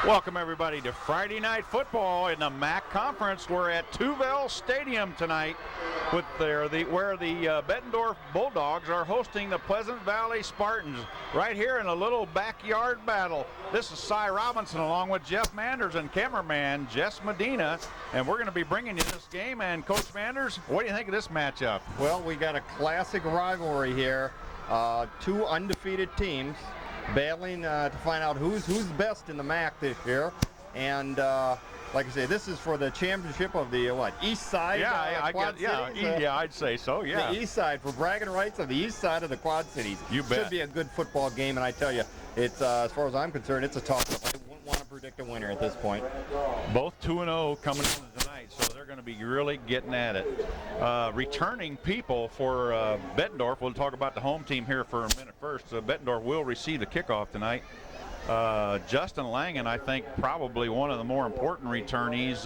Welcome everybody to Friday Night Football in the MAC Conference. We're at Tuvel Stadium tonight with where the Bettendorf Bulldogs are hosting the Pleasant Valley Spartans right here in a little backyard battle. This is Cy Robinson along with Jeff Manders and cameraman Jess Medina, and we're going to be bringing you this game. And Coach Manders, what do you think of this matchup? Well, we got a classic rivalry here. Two undefeated teams battling to find out who's best in the MAC this year, and like I say, this is for the championship of the East Side. Quad Cities. I'd say so. Yeah, the East Side, for bragging rights of the East Side of the Quad Cities. You bet. Should be a good football game, and I tell you, it's as far as I'm concerned, it's a toss-up. I wouldn't want to predict a winner at this point. Both 2-0 coming in tonight, so they're going to be really getting at it. Returning people for Bettendorf. We'll talk about the home team here for a minute first. Bettendorf will receive the kickoff tonight. Justin Langen, I think probably one of the more important returnees,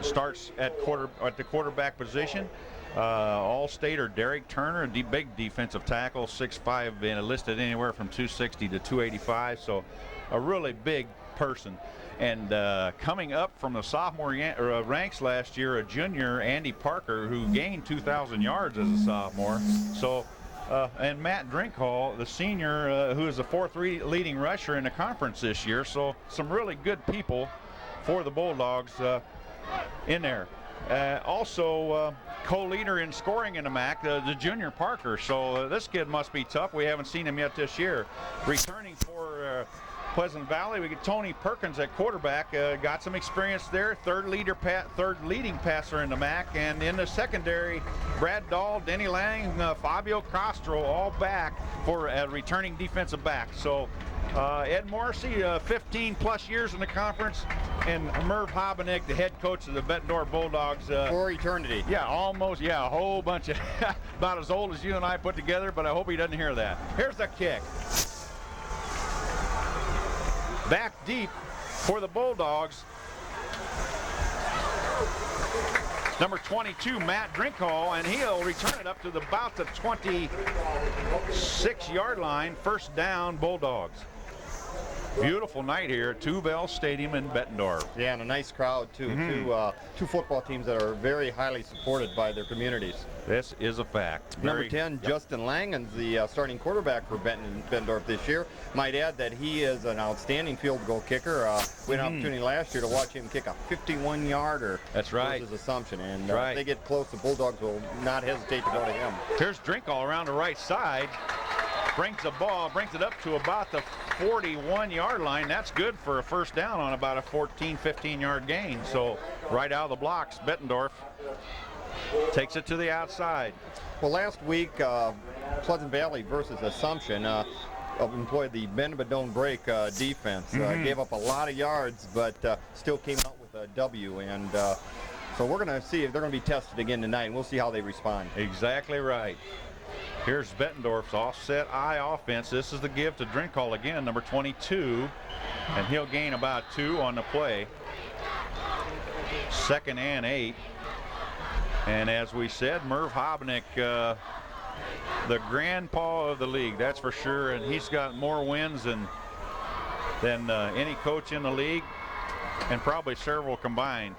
starts at the quarterback position. All-Stater Derek Turner, a big defensive tackle, 6'5", being listed anywhere from 260 to 285, so a really big person. And coming up from the sophomore ranks last year, a junior, Andy Parker, who gained 2,000 yards as a sophomore. So, and Matt Drinkhall, the senior, who is the fourth leading rusher in the conference this year. So some really good people for the Bulldogs in there. Also, co-leader in scoring in the MAC, the junior Parker. So this kid must be tough. We haven't seen him yet this year. Returning for Pleasant Valley, we get Tony Perkins at quarterback. Got some experience there. Third leading passer in the MAC. And in the secondary, Brad Dahl, Denny Lang, Fabio Castro, all back for a returning defensive back. So Ed Morrissey, 15 plus years in the conference, and Merv Hobenek, the head coach of the Bettendorf Bulldogs. For eternity. Yeah, almost. Yeah, a whole bunch of about as old as you and I put together, but I hope he doesn't hear that. Here's the kick. Back deep for the Bulldogs. Number 22, Matt Drinkhall, and he'll return it up to about the 26-yard line. First down, Bulldogs. Beautiful night here at Tuvel Stadium in Bettendorf. Yeah, and a nice crowd too. Two football teams that are very highly supported by their communities. This is a fact. Number 10, Justin Langen's the starting quarterback for Bettendorf this year. Might add that he is an outstanding field goal kicker. We had an opportunity last year to watch him kick a 51-yarder. That's right. Was his assumption, and if they get close, the Bulldogs will not hesitate to go to him. Here's Drinkhall around the right side. Brings the ball, brings it up to about the 41-yard line. That's good for a first down on about a 14, 15-yard gain. So right out of the blocks, Bettendorf takes it to the outside. Well, last week, Pleasant Valley versus Assumption employed the bend but don't break defense. Gave up a lot of yards, but still came out with a W. And so we're going to see if they're going to be tested again tonight, and we'll see how they respond. Exactly right. Here's Bettendorf's offset eye offense. This is the give to Drinkhall again, number 22, and he'll gain about 2 on the play. 2nd and 8. And as we said, Merv Hobenek, the grandpa of the league, that's for sure, and he's got more wins than any coach in the league, and probably several combined.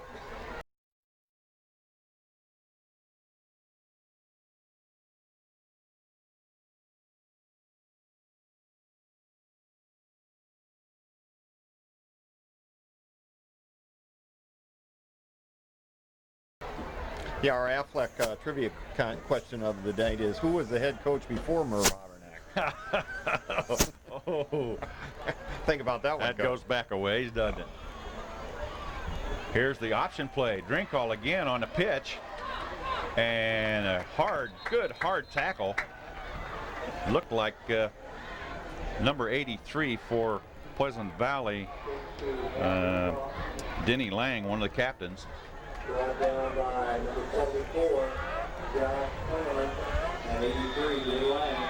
Yeah, our Affleck trivia question of the day is, who was the head coach before Merv Hobenek? Oh. Think about that one. That goes back a ways, doesn't it? Here's the option play. Drinkhall again on the pitch. And a good hard tackle. Looked like number 83 for Pleasant Valley, Denny Lang, one of the captains. Brought down by number 74, Josh Cleveland.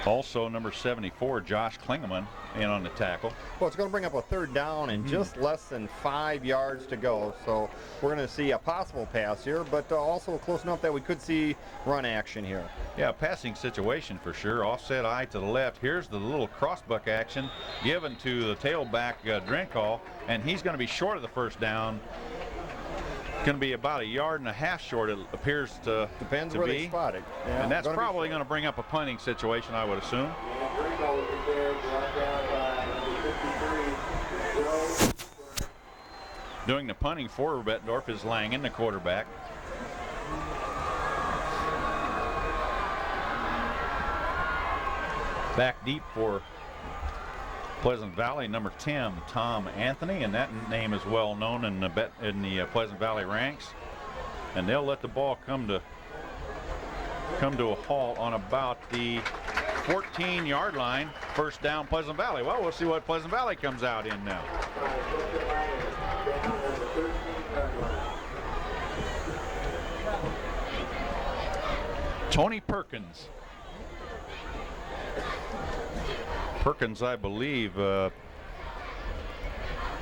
Also, number 74, Josh Klingeman, in on the tackle. Well, it's going to bring up a third down and just less than 5 yards to go. So we're going to see a possible pass here, but also close enough that we could see run action here. Yeah, passing situation for sure. Offset eye to the left. Here's the little crossbuck action given to the tailback Drenthal, and he's going to be short of the first down. Going to be about 1.5 yards short, it appears to Depends to where be. they spot it. Yeah, And that's probably going to bring up a punting situation, I would assume. Doing the punting for Bettendorf is Langen, the quarterback. Back deep for Pleasant Valley, number 10, Tom Anthony, and that name is well known in the Pleasant Valley ranks. And they'll let the ball come to a halt on about the 14-yard line. First down, Pleasant Valley. Well, we'll see what Pleasant Valley comes out in now. Tony Perkins. Perkins, I believe,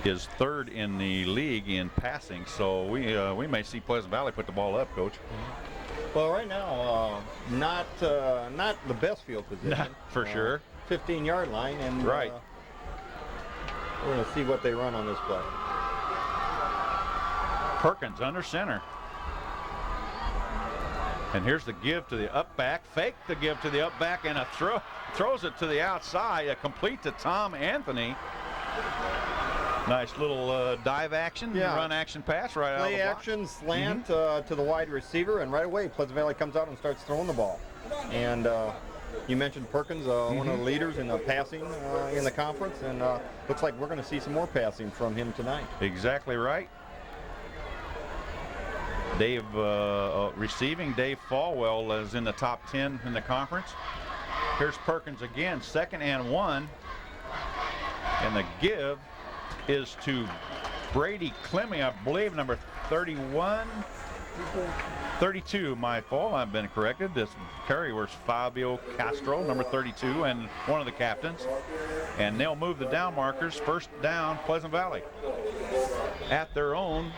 is third in the league in passing, so we may see Pleasant Valley put the ball up, Coach. Well, right now, not the best field position. For sure. 15-yard line, and right. We're going to see what they run on this play. Perkins under center. And here's the give to the up back, fake the give to the up back, and a throws it to the outside, a complete to Tom Anthony. Nice little dive action, run action pass right out of the Play block. action, slant to the wide receiver, and right away Pleasant Valley comes out and starts throwing the ball. And you mentioned Perkins, one of the leaders in the passing in the conference, and looks like we're going to see some more passing from him tonight. Exactly right. Dave receiving, Dave Falwell is in the top 10 in the conference. Here's Perkins again, 2nd and 1. And the give is to Brady Clemmy, I believe, number 31. 32, my fault, I've been corrected. This carry was Fabio Castro, number 32, and one of the captains. And they'll move the down markers. First down, Pleasant Valley at their own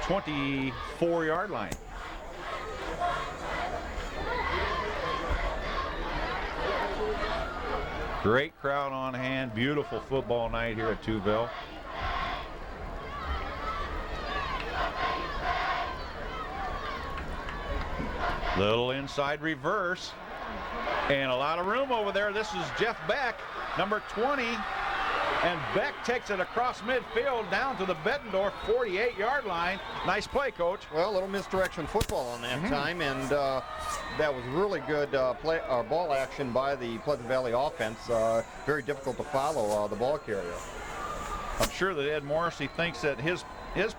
24-yard line. Great crowd on hand. Beautiful football night here at Tuville. Little inside reverse. And a lot of room over there. This is Jeff Beck, number 20. And Beck takes it across midfield down to the Bettendorf 48-yard line. Nice play, Coach. Well, a little misdirection football on that time, and that was really good ball action by the Pleasant Valley offense. Very difficult to follow the ball carrier. I'm sure that Ed Morrissey thinks that his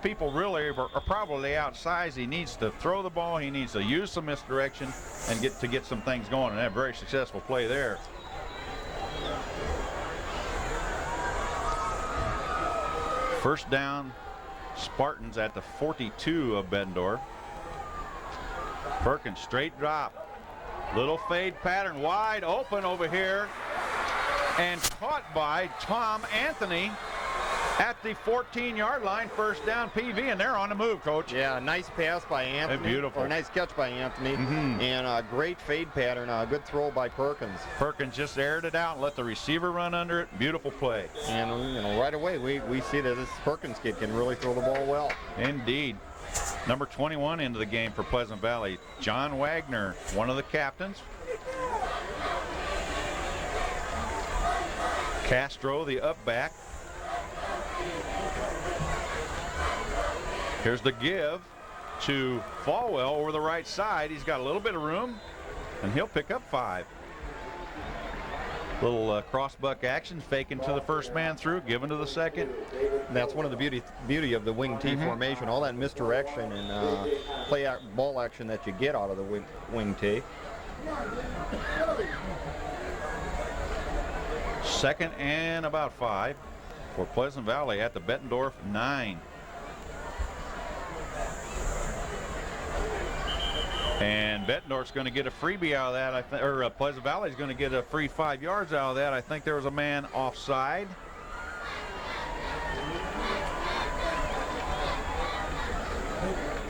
people really are probably outsized. He needs to throw the ball. He needs to use some misdirection and get some things going. And a very successful play there. First down, Spartans at the 42 of Bettendorf. Perkins, straight drop. Little fade pattern, wide open over here. And caught by Tom Anthony at the 14-yard line. First down, PV, and they're on the move, Coach. Yeah, nice pass by Anthony. Beautiful. Or nice catch by Anthony. And a great fade pattern. A good throw by Perkins. Perkins just aired it out and let the receiver run under it. Beautiful play. And right away we see that this Perkins kid can really throw the ball well. Indeed. Number 21 into the game for Pleasant Valley, John Wagner, one of the captains. Castro, the up back. Here's the give to Falwell over the right side. He's got a little bit of room, and he'll pick up 5. Little crossbuck action, faking to the first man through, giving to the second. And that's one of the beauty of the wing T formation. All that misdirection and ball action that you get out of the wing T. Second and about 5 for Pleasant Valley at the Bettendorf 9. And Bettendorf's going to get a freebie out of that, I think, or Pleasant Valley's going to get a free 5 yards out of that. I think there was a man offside.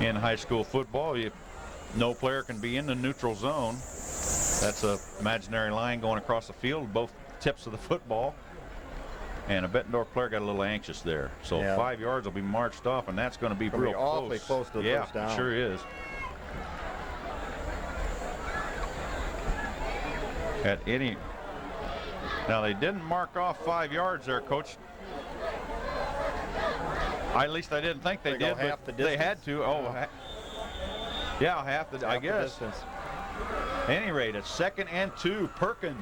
In high school football, no player can be in the neutral zone. That's a imaginary line going across the field, both tips of the football. And a Bettendorf player got a little anxious there. So 5 yards will be marched off, and that's going to be real awfully close to the first down. Yeah, sure is. Now they didn't mark off 5 yards there, Coach. At least I didn't think they did, but they had to. Yeah, half the, I guess. The distance. At any rate, it's 2nd and 2. Perkins.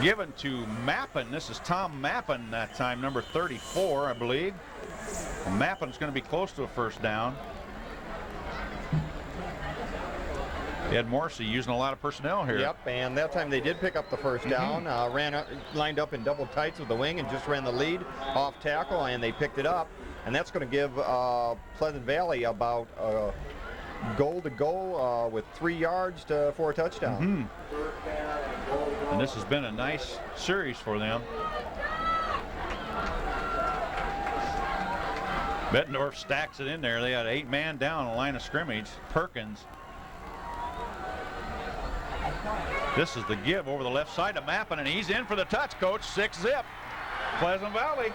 Given to Mappin. This is Tom Mappin that time, number 34, I believe. And Mappin's going to be close to a first down. Ed Morrissey using a lot of personnel here. Yep, and that time they did pick up the first down. Lined up in double tights with the wing and just ran the lead off tackle, and they picked it up. And that's going to give Pleasant Valley about goal to go with 3 yards for a touchdown. And this has been a nice series for them. Bettendorf stacks it in there. They had 8 man down on the line of scrimmage. Perkins. This is the give over the left side to Mappin, and he's in for the touch, Coach. 6-zip. Pleasant Valley.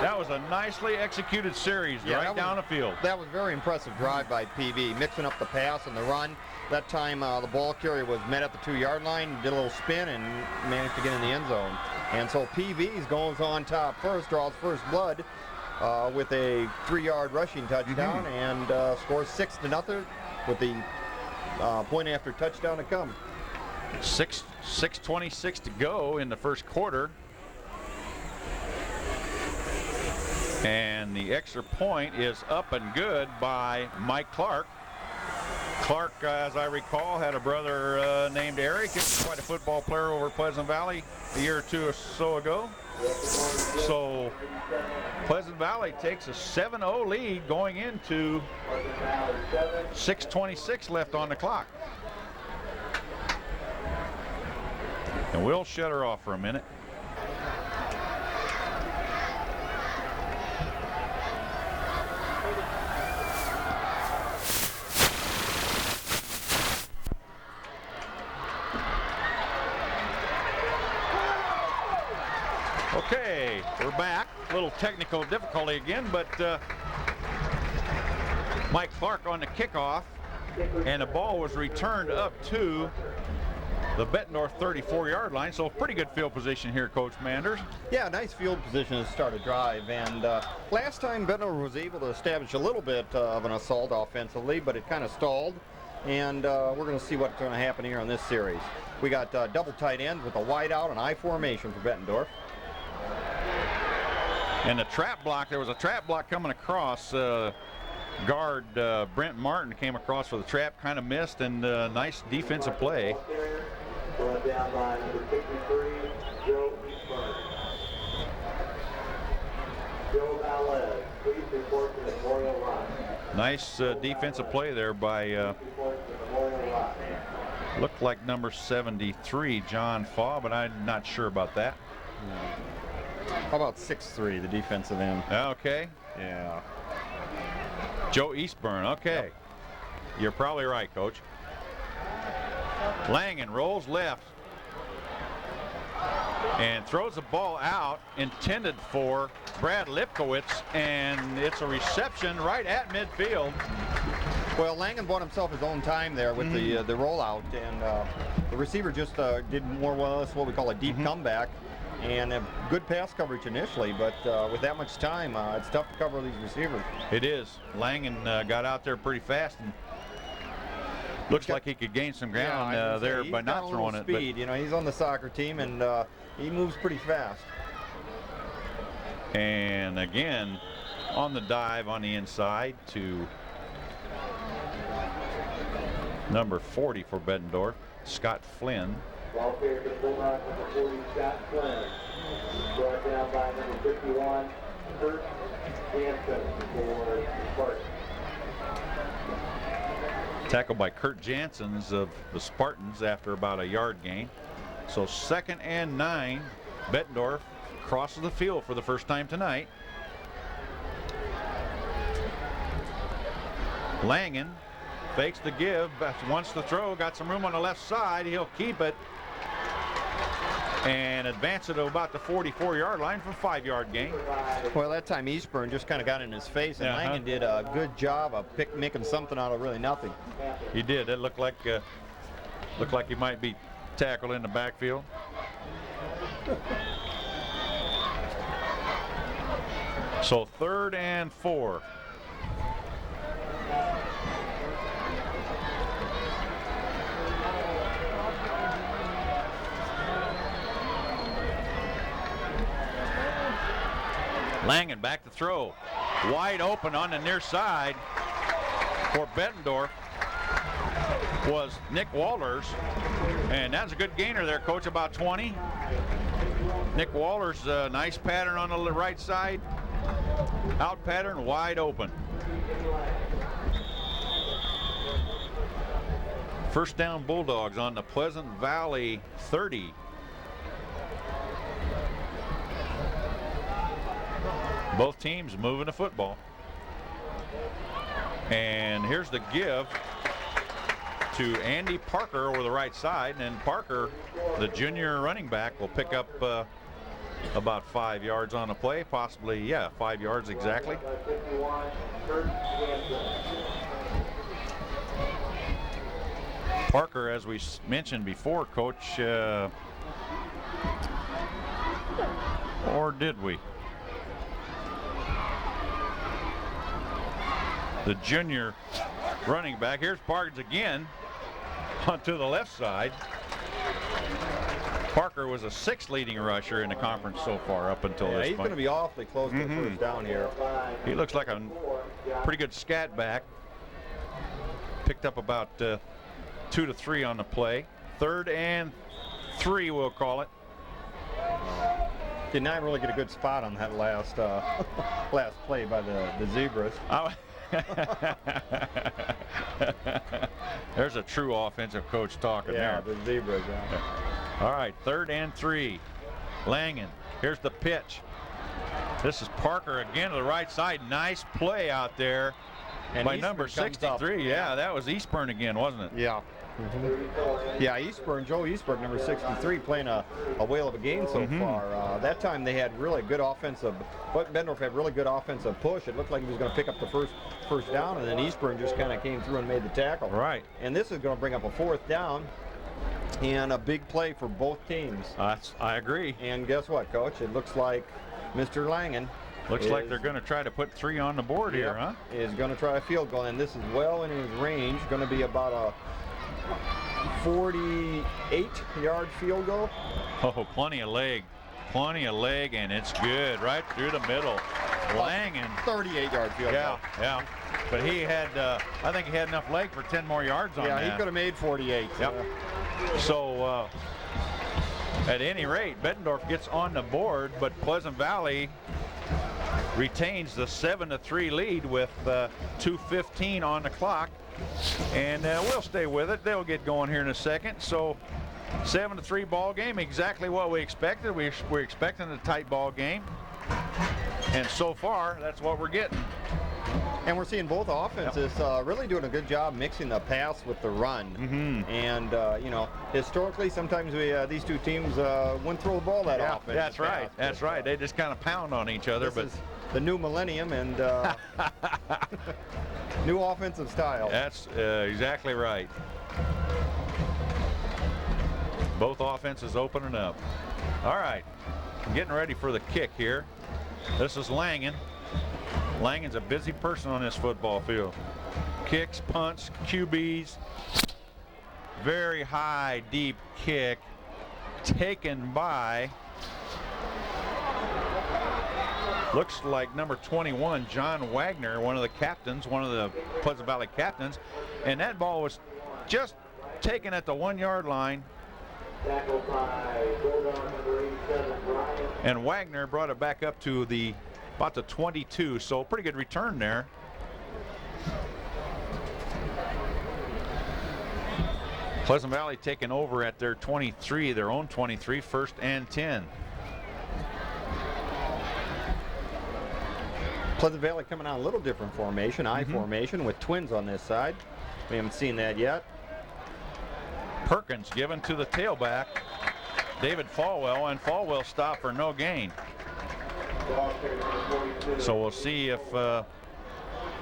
That was a nicely executed series right down the field. That was a very impressive drive by PV, mixing up the pass and the run. That time the ball carrier was met at the 2-yard line, did a little spin, and managed to get in the end zone. And so PV goes on top first, draws first blood with a 3-yard rushing touchdown, and scores 6-0 with the point after touchdown to come. 6:26 to go in the first quarter. And the extra point is up and good by Mike Clark. Clark, as I recall, had a brother named Eric. He was quite a football player over Pleasant Valley a year or two or so ago. So Pleasant Valley takes a 7-0 lead going into 6:26 left on the clock. And we'll shut her off for a minute. Okay, we're back. A little technical difficulty again, but Mike Clark on the kickoff, and the ball was returned up to the Bettendorf 34-yard line. So pretty good field position here, Coach Manders. Yeah, nice field position to start a drive. And last time Bettendorf was able to establish a little bit of an assault offensively, but it kind of stalled. And we're going to see what's going to happen here on this series. We got double tight ends with a wide out and I formation for Bettendorf. And the trap block, there was a trap block coming across. Guard Brent Martin came across for the trap, kind of missed, and nice defensive play. Nice defensive play there by looked like number 73, John Faw, but I'm not sure about that. How about 6'3", the defensive end? Okay. Yeah. Joe Eastburn, okay. Yep. You're probably right, Coach. Langen rolls left and throws the ball out, intended for Brad Lipkowitz, and it's a reception right at midfield. Well, Langen bought himself his own time there with the rollout, and the receiver just did more or less what we call a deep comeback, and a good pass coverage initially, but with that much time, it's tough to cover these receivers. It is. Langen got out there pretty fast, and looks like he could gain some ground there by not throwing it. Speed, but you know, he's on the soccer team, and he moves pretty fast. And again, on the dive on the inside to number 40 for Bettendorf, Scott Flynn. Ball carrier to pull out number 40, Scott Flynn. Brought down by number 51, Kurt Jansen for Spartans. Tackle by Kurt Janssens of the Spartans after about a yard gain. So 2nd and 9. Bettendorf crosses the field for the first time tonight. Langen fakes the give, wants the throw, got some room on the left side. He'll keep it and advance it to about the 44-yard line for a 5-yard gain. Well, that time Eastburn just kind of got in his face, and Langen did a good job of making something out of really nothing. He did. It looked like he might be tackled in the backfield. So 3rd and 4. Langen back to throw. Wide open on the near side for Bettendorf was Nick Wallers. And that's a good gainer there, Coach, about 20. Nick Wallers, nice pattern on the right side. Out pattern, wide open. First down Bulldogs on the Pleasant Valley 30. Both teams moving the football. And here's the give to Andy Parker over the right side. And Parker, the junior running back, will pick up about 5 yards on the play. Possibly, 5 yards exactly. Parker, as we mentioned before, Coach, or did we? The junior running back. Here's Parkins again onto the left side. Parker was a 6th leading rusher in the conference so far up until this he's point. going to be awfully close to the first down here. He looks like a pretty good scat back. Picked up about 2 to 3 on the play. 3rd and 3, we'll call it. Did not really get a good spot on that last last play by the Zebras. There's a true offensive coach talking there. The Zebras. All right, 3rd and 3. Langen, here's the pitch. This is Parker again to the right side. Nice play out there And by Eastburn number comes up. 63. Yeah, that was Eastburn again, wasn't it? Yeah. Yeah, Joe Eastburn, number 63, playing a whale of a game so far. That time they had really good offensive, Bettendorf had really good offensive push. It looked like he was going to pick up the first down, and then Eastburn just kind of came through and made the tackle. Right. And this is going to bring up a 4th down and a big play for both teams. I agree. And guess what, Coach? It looks like Mr. Langen Looks like they're going to try to put 3 on the board here, huh? Is going to try a field goal, and this is well in his range. Going to be about a 48-yard field goal. Oh, plenty of leg, and it's good right through the middle. Langen, 38-yard field goal. Yeah. But he had, I think he had enough leg for 10 more yards on that. Yeah, he could have made 48. Yep. So, at any rate, Bettendorf gets on the board, but Pleasant Valley retains the 7-3 lead with 2:15 on the clock, and we'll stay with it. They'll get going here in a second. So 7-3 ball game, exactly what we expected. We're expecting a tight ball game, and so far that's what we're getting. And we're seeing both offenses really doing a good job mixing the pass with the run. And you know, historically, sometimes these two teams wouldn't throw the ball that often. That's right. That's right. They just kind of pound on each other. This is the new millennium and new offensive style. That's exactly right. Both offenses opening up. All right, getting ready for the kick here. This is Langen. Langen's a busy person on this football field. Kicks, punts, QBs. Very high, deep kick. Taken by, looks like number 21, John Wagner, one of the captains, one of the Pleasant Valley captains. And that ball was just taken at the 1-yard line. And Wagner brought it back up to the about the 22, so pretty good return there. Pleasant Valley taking over at their 23, their own 23, 1st and 10. Pleasant Valley coming out a little different formation, I formation with twins on this side. We haven't seen that yet. Perkins given to the tailback, David Falwell, and Falwell stopped for no gain. So we'll see if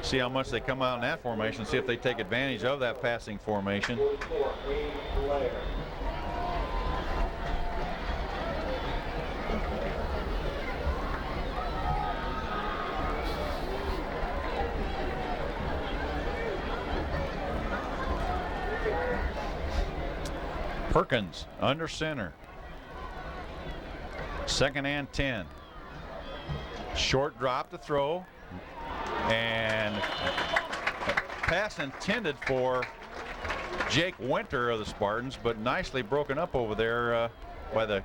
see how much they come out in that formation, see if they take advantage of that passing formation. Perkins under center. 2nd and 10. Short drop to throw. And pass intended for Jake Winter of the Spartans, but nicely broken up over there by the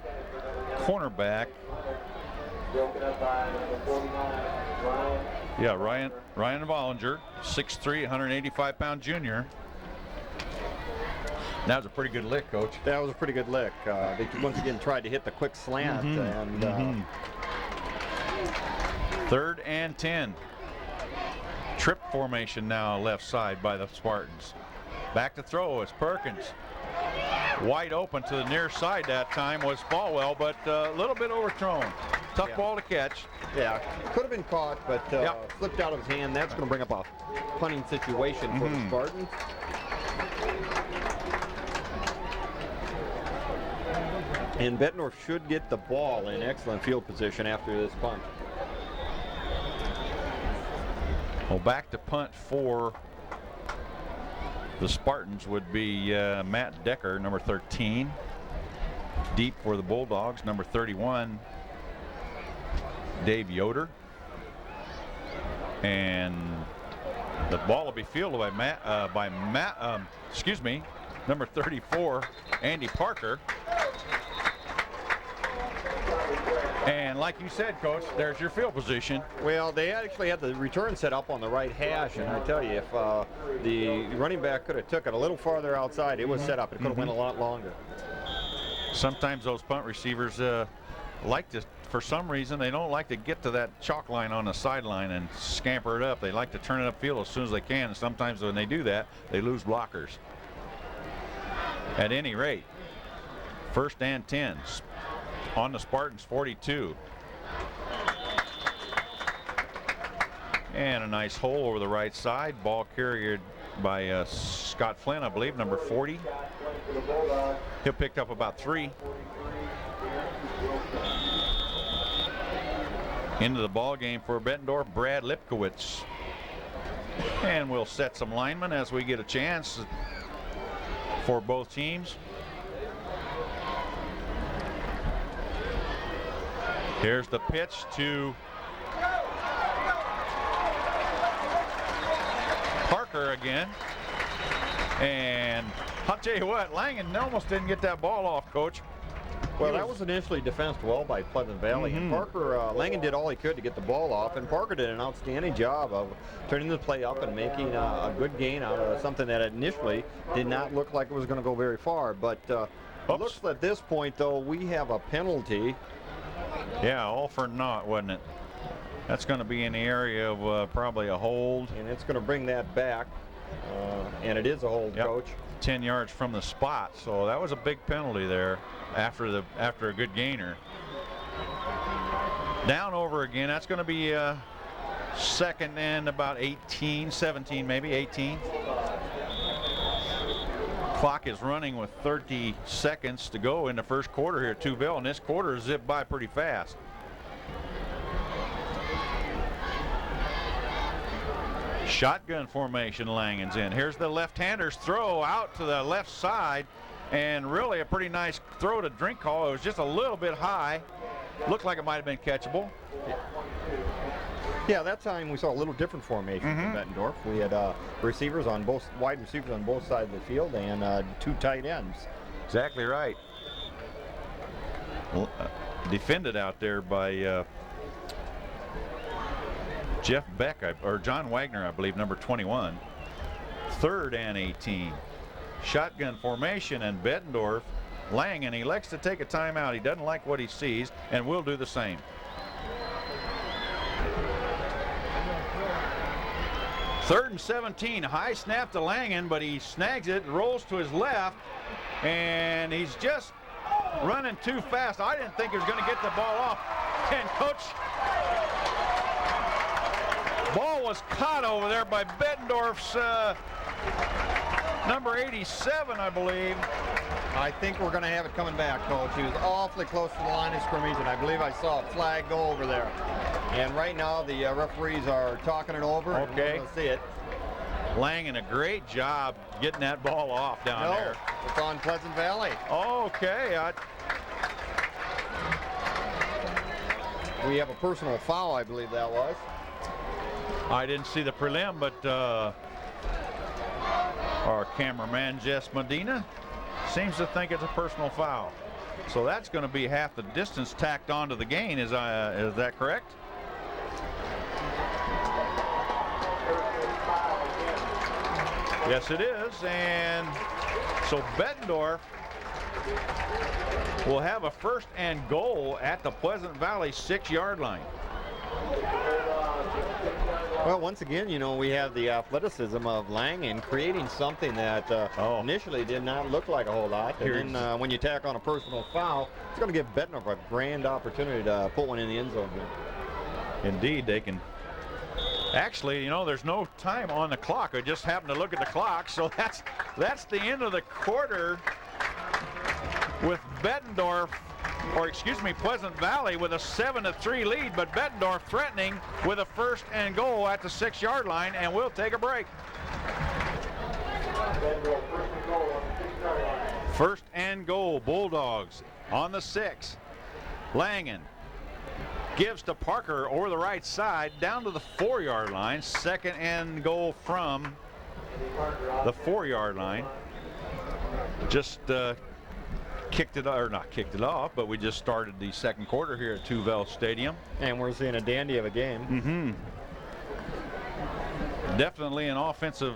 cornerback. Broken up by number 49, Ryan. Yeah, Ryan Vollinger, 6'3", 185-pound junior. That was a pretty good lick, Coach. That was a pretty good lick. They once again tried to hit the quick slant. And 3rd and 10. Trip formation now left side by the Spartans. Back to throw is Perkins. Wide open to the near side that time was Falwell, but a little bit overthrown. Tough ball to catch. Yeah, could have been caught, but slipped out of his hand. That's going to bring up a punting situation for the Spartans. And Bettendorf should get the ball in excellent field position after this punt. Well, back to punt for the Spartans would be Matt Decker, number 13. Deep for the Bulldogs, number 31, Dave Yoder. And the ball will be fielded by number 34, Andy Parker. And like you said, Coach, there's your field position. Well, they actually had the return set up on the right hash, and I tell you, if the running back could have took it a little farther outside, it was set up. It could have went a lot longer. Sometimes those punt receivers like to, for some reason, they don't like to get to that chalk line on the sideline and scamper it up. They like to turn it upfield as soon as they can, and sometimes when they do that, they lose blockers. At any rate, 1st and 10. On the Spartans 42. And a nice hole over the right side. Ball carried by Scott Flynn, I believe, number 40. He'll pick up about 3. Into the ball game for Bettendorf, Brad Lipkowitz. And we'll set some linemen as we get a chance for both teams. Here's the pitch to Parker again. And I'll tell you what, Langen almost didn't get that ball off, Coach. Well, that was initially defensed well by Pleasant Valley. And Parker, Langen did all he could to get the ball off, and Parker did an outstanding job of turning the play up and making a good gain out of something that initially did not look like it was going to go very far. But looks at this point, though, we have a penalty. Yeah, all for naught, wasn't it? That's going to be in the area of probably a hold. And it's going to bring that back. And it is a hold, Coach. 10 yards from the spot. So that was a big penalty there after a good gainer. Down over again. That's going to be 2nd and about 18, 17 maybe, 18. Clock is running with 30 seconds to go in the first quarter here at Tuville, and this quarter zipped by pretty fast. Shotgun formation, Langen's in. Here's the left-hander's throw out to the left side, and really a pretty nice throw to Drinkall. It was just a little bit high. Looked like it might have been catchable. Yeah, that time we saw a little different formation in Bettendorf. We had receivers on both, wide receivers on both sides of the field, and 2 tight ends. Exactly right. Jeff Beck, or John Wagner, I believe, number 21. 3rd and 18. Shotgun formation, and Bettendorf, Langen, he likes to take a timeout. He doesn't like what he sees, and we'll do the same. Third and 17, high snap to Langen, but he snags it, rolls to his left, and he's just running too fast. I didn't think he was going to get the ball off. And coach, ball was caught over there by Bettendorf's number 87, I believe. I think we're going to have it coming back, Coach. He was awfully close to the line of scrimmage, and I believe I saw a flag go over there. And right now the referees are talking it over. Okay. And we're going to see it. Langen, a great job getting that ball off down there. It's on Pleasant Valley. Okay. We have a personal foul, I believe that was. I didn't see the prelim, but our cameraman, Jess Medina, seems to think it's a personal foul. So that's going to be half the distance tacked onto the gain. Is that correct? Yes, it is. And so Bettendorf will have a 1st and goal at the Pleasant Valley 6-yard line. Well, once again, you know, we have the athleticism of Langen creating something that initially did not look like a whole lot. And then when you tack on a personal foul, it's going to give Bettendorf a grand opportunity to put one in the end zone here. Indeed, they can. Actually, you know, there's no time on the clock. I just happened to look at the clock, so that's the end of the quarter with Bettendorf, or excuse me, Pleasant Valley with a 7-3 lead, but Bettendorf threatening with a 1st and goal at the 6-yard line, and we'll take a break. 1st and goal, Bulldogs on the 6. Langen gives to Parker over the right side down to the 4-yard line. 2nd and goal from the 4-yard line. Just kicked it, or not kicked it off, but we just started the 2nd quarter here at Tuvell Stadium. And we're seeing a dandy of a game. Definitely an offensive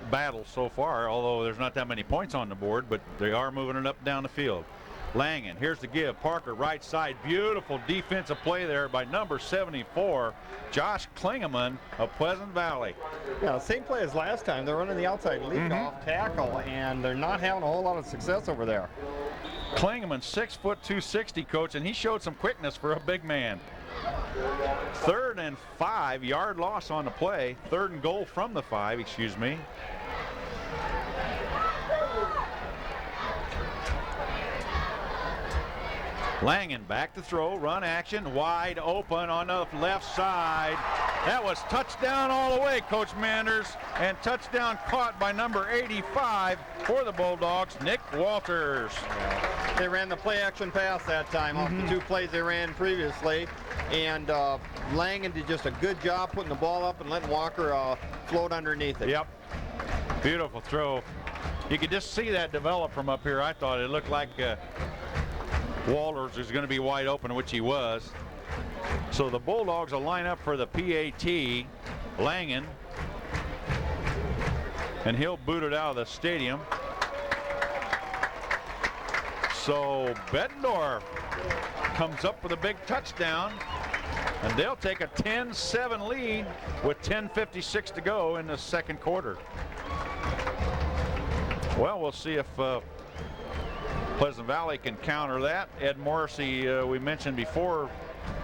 battle so far, although there's not that many points on the board, but they are moving it up down the field. Langen, here's the give. Parker, right side. Beautiful defensive play there by number 74, Josh Klingeman of Pleasant Valley. Yeah, same play as last time. They're running the outside lead off tackle, and they're not having a whole lot of success over there. Klingeman, 6 foot 260, coach, and he showed some quickness for a big man. 3rd and 5, yard loss on the play. 3rd and goal from the 5, excuse me. Langen back to throw, run action, wide open on the left side. That was touchdown all the way, Coach Manders, and touchdown caught by number 85 for the Bulldogs, Nick Walters. They ran the play action pass that time off the 2 plays they ran previously, and Langen did just a good job putting the ball up and letting Walker float underneath it. Yep, beautiful throw. You could just see that develop from up here. I thought it looked like Walters was going to be wide open, which he was. So the Bulldogs will line up for the PAT. Langen, and he'll boot it out of the stadium. So Bettendorf comes up with a big touchdown, and they'll take a 10-7 lead with 10:56 to go in the 2nd quarter. Well, we'll see if Pleasant Valley can counter that. Ed Morrissey, we mentioned before,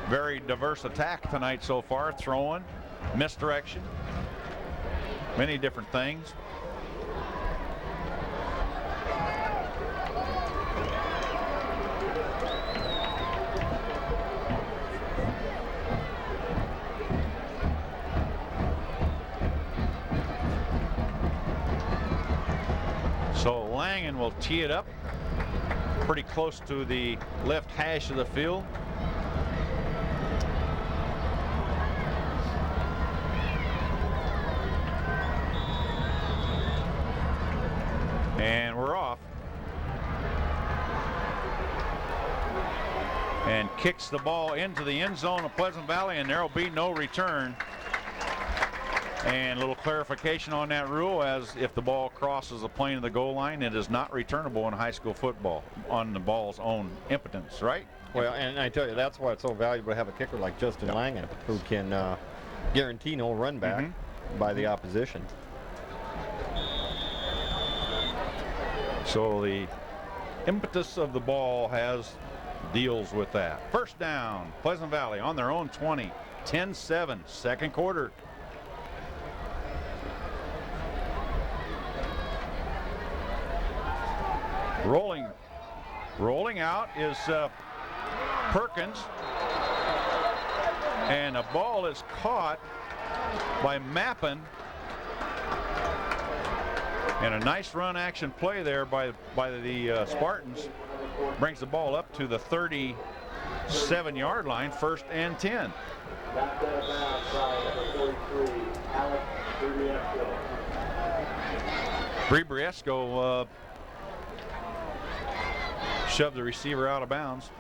very diverse attack tonight so far, throwing, misdirection, many different things. So Langen will tee it up pretty close to the left hash of the field. And we're off. And kicks the ball into the end zone of Pleasant Valley, and there will be no return. And a little clarification on that rule, as if the ball crosses the plane of the goal line, it is not returnable in high school football on the ball's own impotence, right? Well, and I tell you, that's why it's so valuable to have a kicker like Justin Langen, who can guarantee no run back by the opposition. So the impetus of the ball deals with that. First down, Pleasant Valley on their own 20, 10-7, second quarter. Rolling out is Perkins, and a ball is caught by Mappin, and a nice run action play there by the Spartans brings the ball up to the 37-yard line, 1st and 10. Back out of bounds by number 43, Alex Briesco shoved the receiver out of bounds.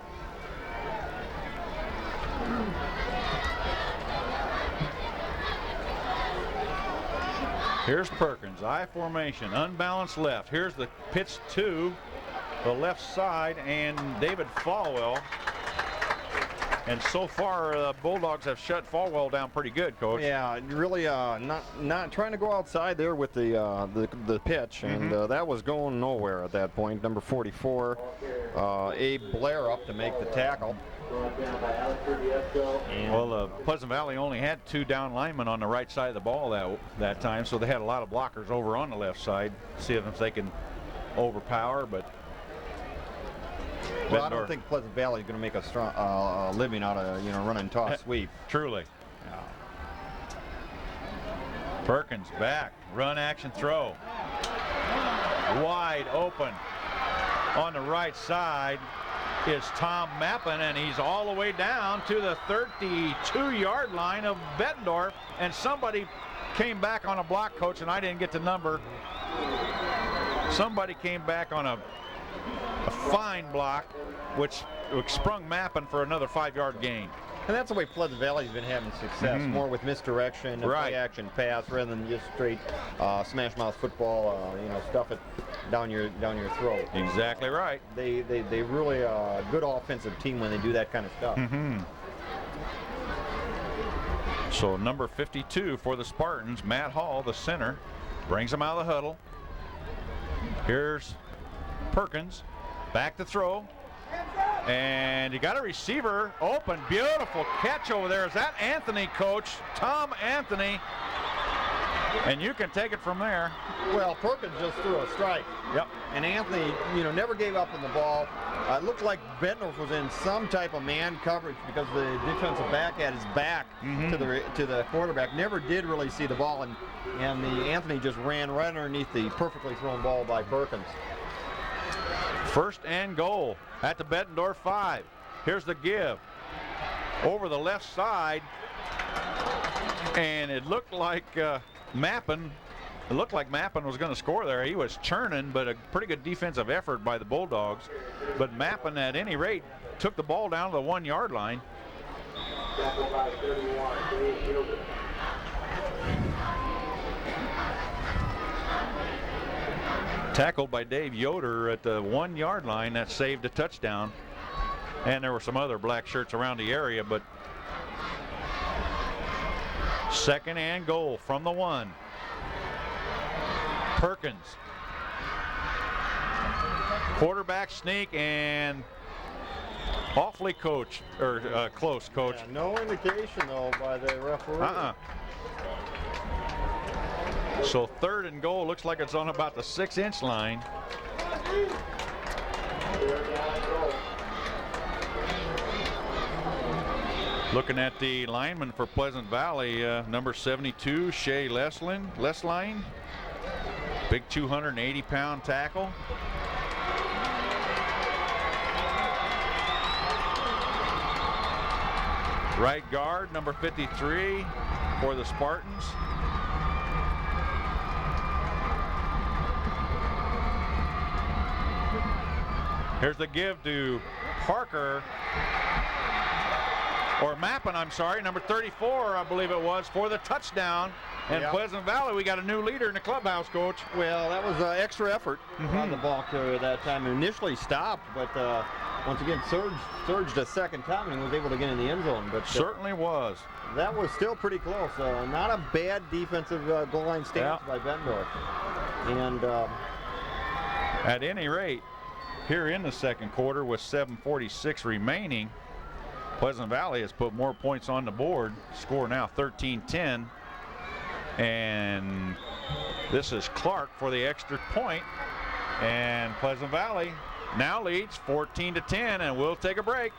Here's Perkins, I formation, unbalanced left. Here's the pitch to the left side, and David Falwell. And so far, Bulldogs have shut Falwell down pretty good, Coach. Yeah, really not trying to go outside there with the pitch, and that was going nowhere at that point. Number 44, Abe Blair up to make the tackle. Well, Pleasant Valley only had 2 down linemen on the right side of the ball that time, so they had a lot of blockers over on the left side. See if they can overpower, but. Well, I don't think Pleasant Valley is going to make a strong living out of run and toss sweep. Truly. Yeah. Perkins back, run action throw. Wide open on the right side is Tom Mappin, and he's all the way down to the 32-yard line of Bettendorf, and somebody came back on a block, Coach, and I didn't get the number. Somebody came back on a fine block, which sprung Mappin for another 5-yard gain. And that's the way Pleasant Valley's been having success, more with misdirection, play action pass, rather than just straight smash mouth football. Stuff it down your throat. Exactly right. They really a good offensive team when they do that kind of stuff. So number 52 for the Spartans, Matt Hall, the center, brings them out of the huddle. Here's Perkins, back to throw. And you got a receiver open. Beautiful catch over there. Is that Anthony, Coach? Tom Anthony. And you can take it from there. Well, Perkins just threw a strike. Yep. And Anthony, never gave up on the ball. It looked like Bettendorf was in some type of man coverage because the defensive back had his back to the quarterback. Never did really see the ball, and the Anthony just ran right underneath the perfectly thrown ball by Perkins. 1st and goal at the Bettendorf 5. Here's the give over the left side, and it looked like Mappin was going to score there. He was churning, but a pretty good defensive effort by the Bulldogs. But Mappin, at any rate, took the ball down to the 1-yard line. Tackled by Dave Yoder at the 1-yard line. That saved a touchdown. And there were some other black shirts around the area, but 2nd and goal from the 1. Perkins. Quarterback sneak, and awfully close, Coach. Yeah, no indication, though, by the referee. So 3rd and goal, looks like it's on about the 6-inch line. Looking at the lineman for Pleasant Valley, number 72, Shea Lesline. Big 280-pound tackle. Right guard, number 53 for the Spartans. Here's the give to Parker, or Mappin, I'm sorry, number 34, I believe it was, for the touchdown. And Yeah. Pleasant Valley, we got a new leader in the clubhouse, Coach. Well, that was extra effort on the ball carrier that time. Initially stopped, but once again surged a second time and was able to get in the end zone. But Certainly was. that was still pretty close. Not a bad defensive goal line stance by Bettendorf. And at any rate, here in the second quarter with 7:46 remaining, Pleasant Valley has put more points on the board. Score now 13-10. And this is Clark for the extra point. And Pleasant Valley now leads 14-10, and we'll take a break.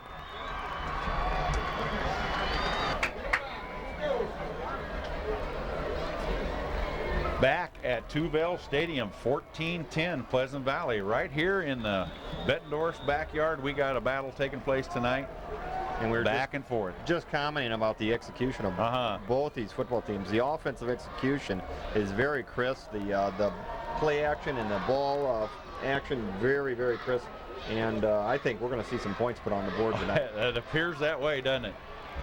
Back at Tuvell Stadium, 14-10 Pleasant Valley. Right here in the Bettendorf's backyard, we got a battle taking place tonight. And we're back and forth. Just commenting about the execution of both these football teams. The offensive execution is very crisp. The play action and the ball action very, very crisp. And I think we're going to see some points put on the board tonight. It appears that way, doesn't it?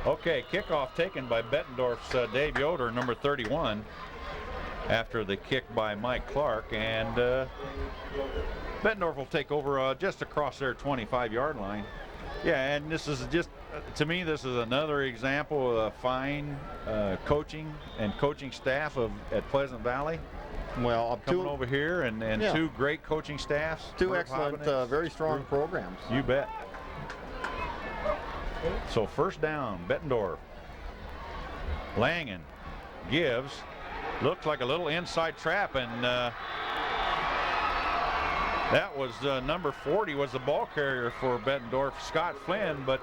Okay, kickoff taken by Bettendorf's Dave Yoder, number 31, after the kick by Mike Clark. And Bettendorf will take over just across their 25-yard line. Yeah, and this is just, to me, this is another example of fine coaching and coaching staff at Pleasant Valley. Well, coming over here and two great coaching staffs. Two excellent, very strong programs. You bet. So first down, Bettendorf. Langen gives, looks like a little inside trap, and that was number 40 was the ball carrier for Bettendorf, Scott Flynn, but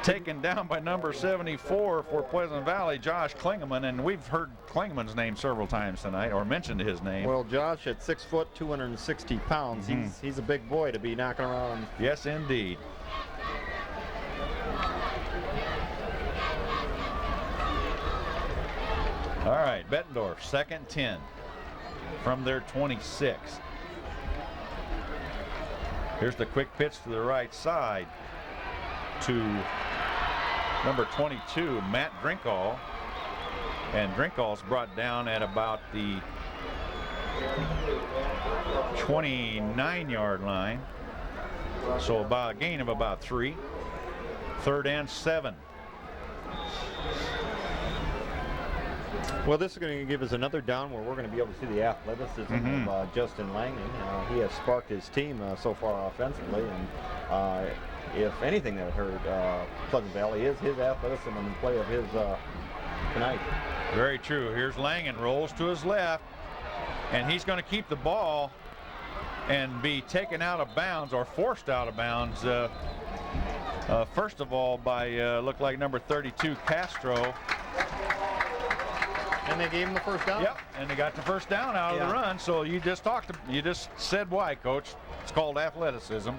taken down by number 74 for Pleasant Valley, Josh Klingeman, and we've heard Klingeman's name several times tonight, or mentioned his name. Well, Josh, at 6 foot, 260 pounds, he's a big boy to be knocking around. Yes, indeed. All right, Bettendorf, 2nd and 10 from their 26. Here's the quick pitch to the right side to number 22, Matt Drinkall. And Drinkall's brought down at about the 29-yard line. So about a gain of about 3. 3rd and 7. Well, this is going to give us another down where we're going to be able to see the athleticism of Justin Langen. He has sparked his team so far offensively, and if anything that hurt Pleasant Valley is his athleticism and the play of his tonight. Very true. Here's Langen, rolls to his left, and he's going to keep the ball and be taken out of bounds or forced out of bounds. First of all, by look like number 32, Castro. And they gave him the first down. Yep, and they got the first down out of the run. So you just said why, Coach. It's called athleticism.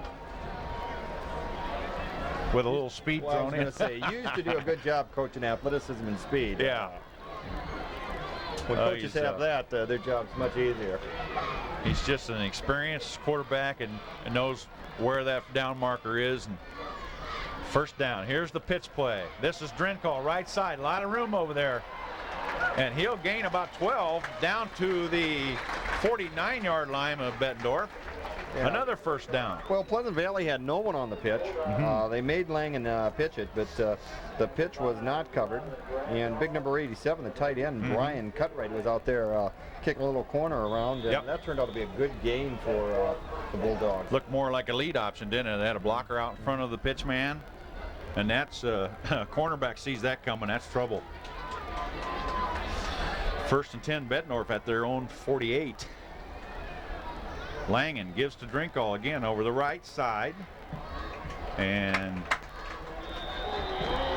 With a little speed thrown in. I was going to say, you used to do a good job coaching athleticism and speed. Yeah. When coaches have that, their job's much easier. He's just an experienced quarterback and knows where that down marker is. And first down. Here's the pitch play. This is Drinkall, right side. A lot of room over there. And he'll gain about 12 down to the 49-yard line of Bettendorf. Yeah. Another first down. Well, Pleasant Valley had no one on the pitch. They made Langen pitch it, but the pitch was not covered. And big number 87, the tight end, Brian Cutright, was out there kicking a little corner around. And that turned out to be a good gain for the Bulldogs. Looked more like a lead option, didn't it? They had a blocker out in front of the pitch man. And that's, cornerback sees that coming. That's trouble. 1st and 10, Bettendorf at their own 48. Langen gives to Drinkall again over the right side. And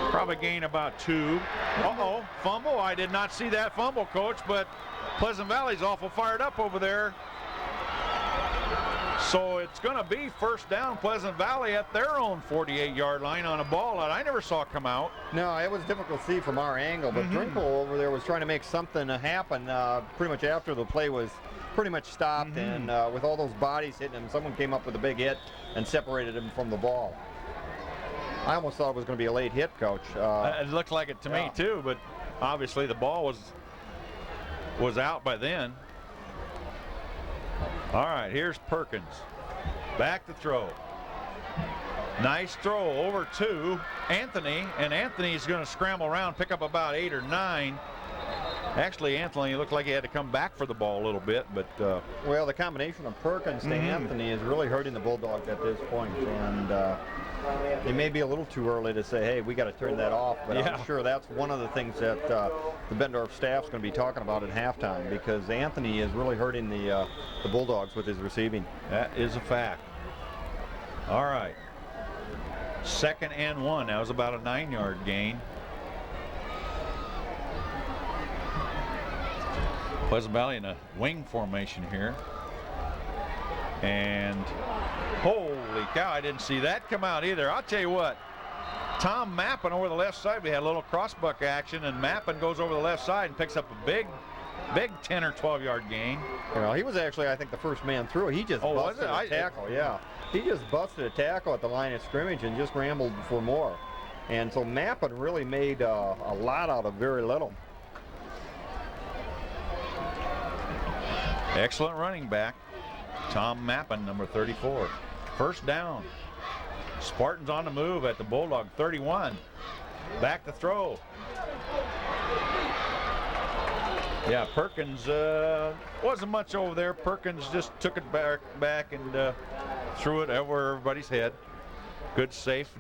probably gain about 2. Uh-oh, fumble. I did not see that fumble, Coach, but Pleasant Valley's awful fired up over there. So it's going to be first down, Pleasant Valley at their own 48-yard line on a ball that I never saw come out. No, it was difficult to see from our angle, but Drinkall over there was trying to make something happen pretty much after the play was pretty much stopped, and with all those bodies hitting him, someone came up with a big hit and separated him from the ball. I almost thought it was going to be a late hit, Coach. It looked like it to me, too, but obviously the ball was out by then. All right, here's Perkins. Back to throw. Nice throw over to Anthony, and Anthony's going to scramble around, pick up about 8 or 9. Actually, Anthony looked like he had to come back for the ball a little bit, but well, the combination of Perkins to Anthony is really hurting the Bulldogs at this point, and it may be a little too early to say, hey, we got to turn that off, but I'm sure that's one of the things that the Bettendorf staff's going to be talking about at halftime, because Anthony is really hurting the Bulldogs with his receiving. That is a fact. All right. 2nd and 1. That was about a 9-yard gain. Pleasant Valley in a wing formation here. And holy cow, I didn't see that come out either. I'll tell you what, Tom Mappin over the left side, we had a little crossbuck action, and Mappin goes over the left side and picks up a big 10 or 12-yard gain. You know, he was actually, I think, the first man through. He just busted a tackle, yeah. He just busted a tackle at the line of scrimmage and just rambled for more. And so Mappin really made a lot out of very little. Excellent running back, Tom Mappin, number 34. First down. Spartans on the move at the Bulldog 31. Back to throw. Yeah, Perkins wasn't much over there. Perkins just took it back and threw it over everybody's head. Good, safe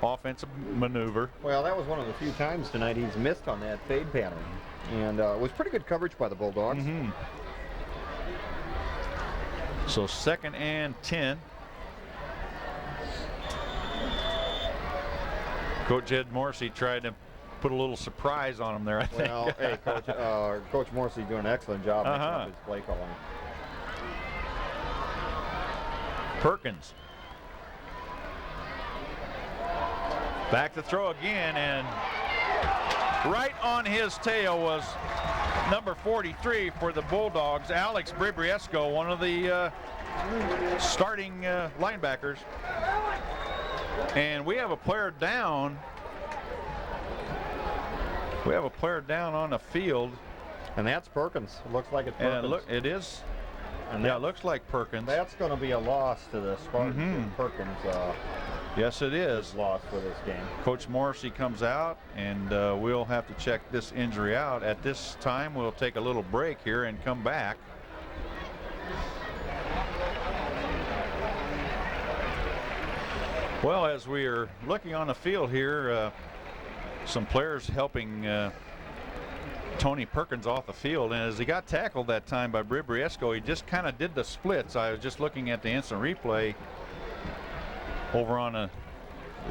offensive maneuver. Well, that was one of the few times tonight he's missed on that fade pattern. And it was pretty good coverage by the Bulldogs. So 2nd and 10. Coach Ed Morrissey tried to put a little surprise on him there, I think. Well, hey, Coach Morrissey doing an excellent job mixing up his play calling. Perkins. Back to throw again, and right on his tail was number 43 for the Bulldogs, Alex Bribriesco, one of the starting linebackers. And we have a player down. We have a player down on the field. And that's Perkins. It looks like it's Perkins. And it is. And yeah, it looks like Perkins. That's going to be a loss to the Spartans. Perkins. Yes, it is. Lost for this game. Coach Morrissey comes out, and we'll have to check this injury out. At this time, we'll take a little break here and come back. Well, as we are looking on the field here, some players helping Tony Perkins off the field, and as he got tackled that time by Bribriesco, he just kind of did the splits. I was just looking at the instant replay over on the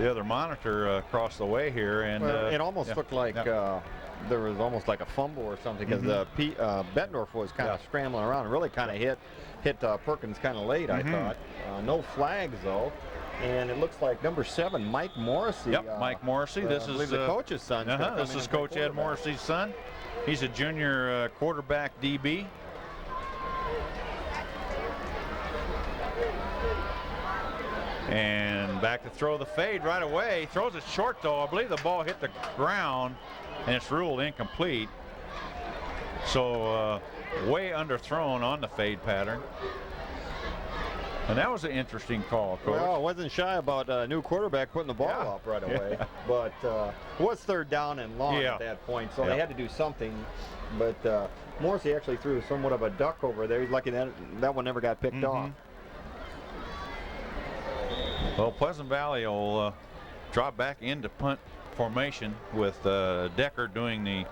other monitor across the way here, and it almost looked like there was almost like a fumble or something, because Bettendorf was kind of scrambling around and really kind of hit Perkins kind of late, I thought. No flags though. And it looks like number 7, Mike Morrissey. Yep, Mike Morrissey. This is the coach's son. This is Coach Ed Morrissey's son. He's a junior quarterback DB. And back to throw the fade right away. Throws it short though. I believe the ball hit the ground and it's ruled incomplete. So way underthrown on the fade pattern. And that was an interesting call, Coach. Well, I wasn't shy about a new quarterback putting the ball up right away. But it was 3rd down and long at that point, so they had to do something. But Morrissey actually threw somewhat of a duck over there. He's lucky that one never got picked off. Well, Pleasant Valley will drop back into punt formation with Decker doing the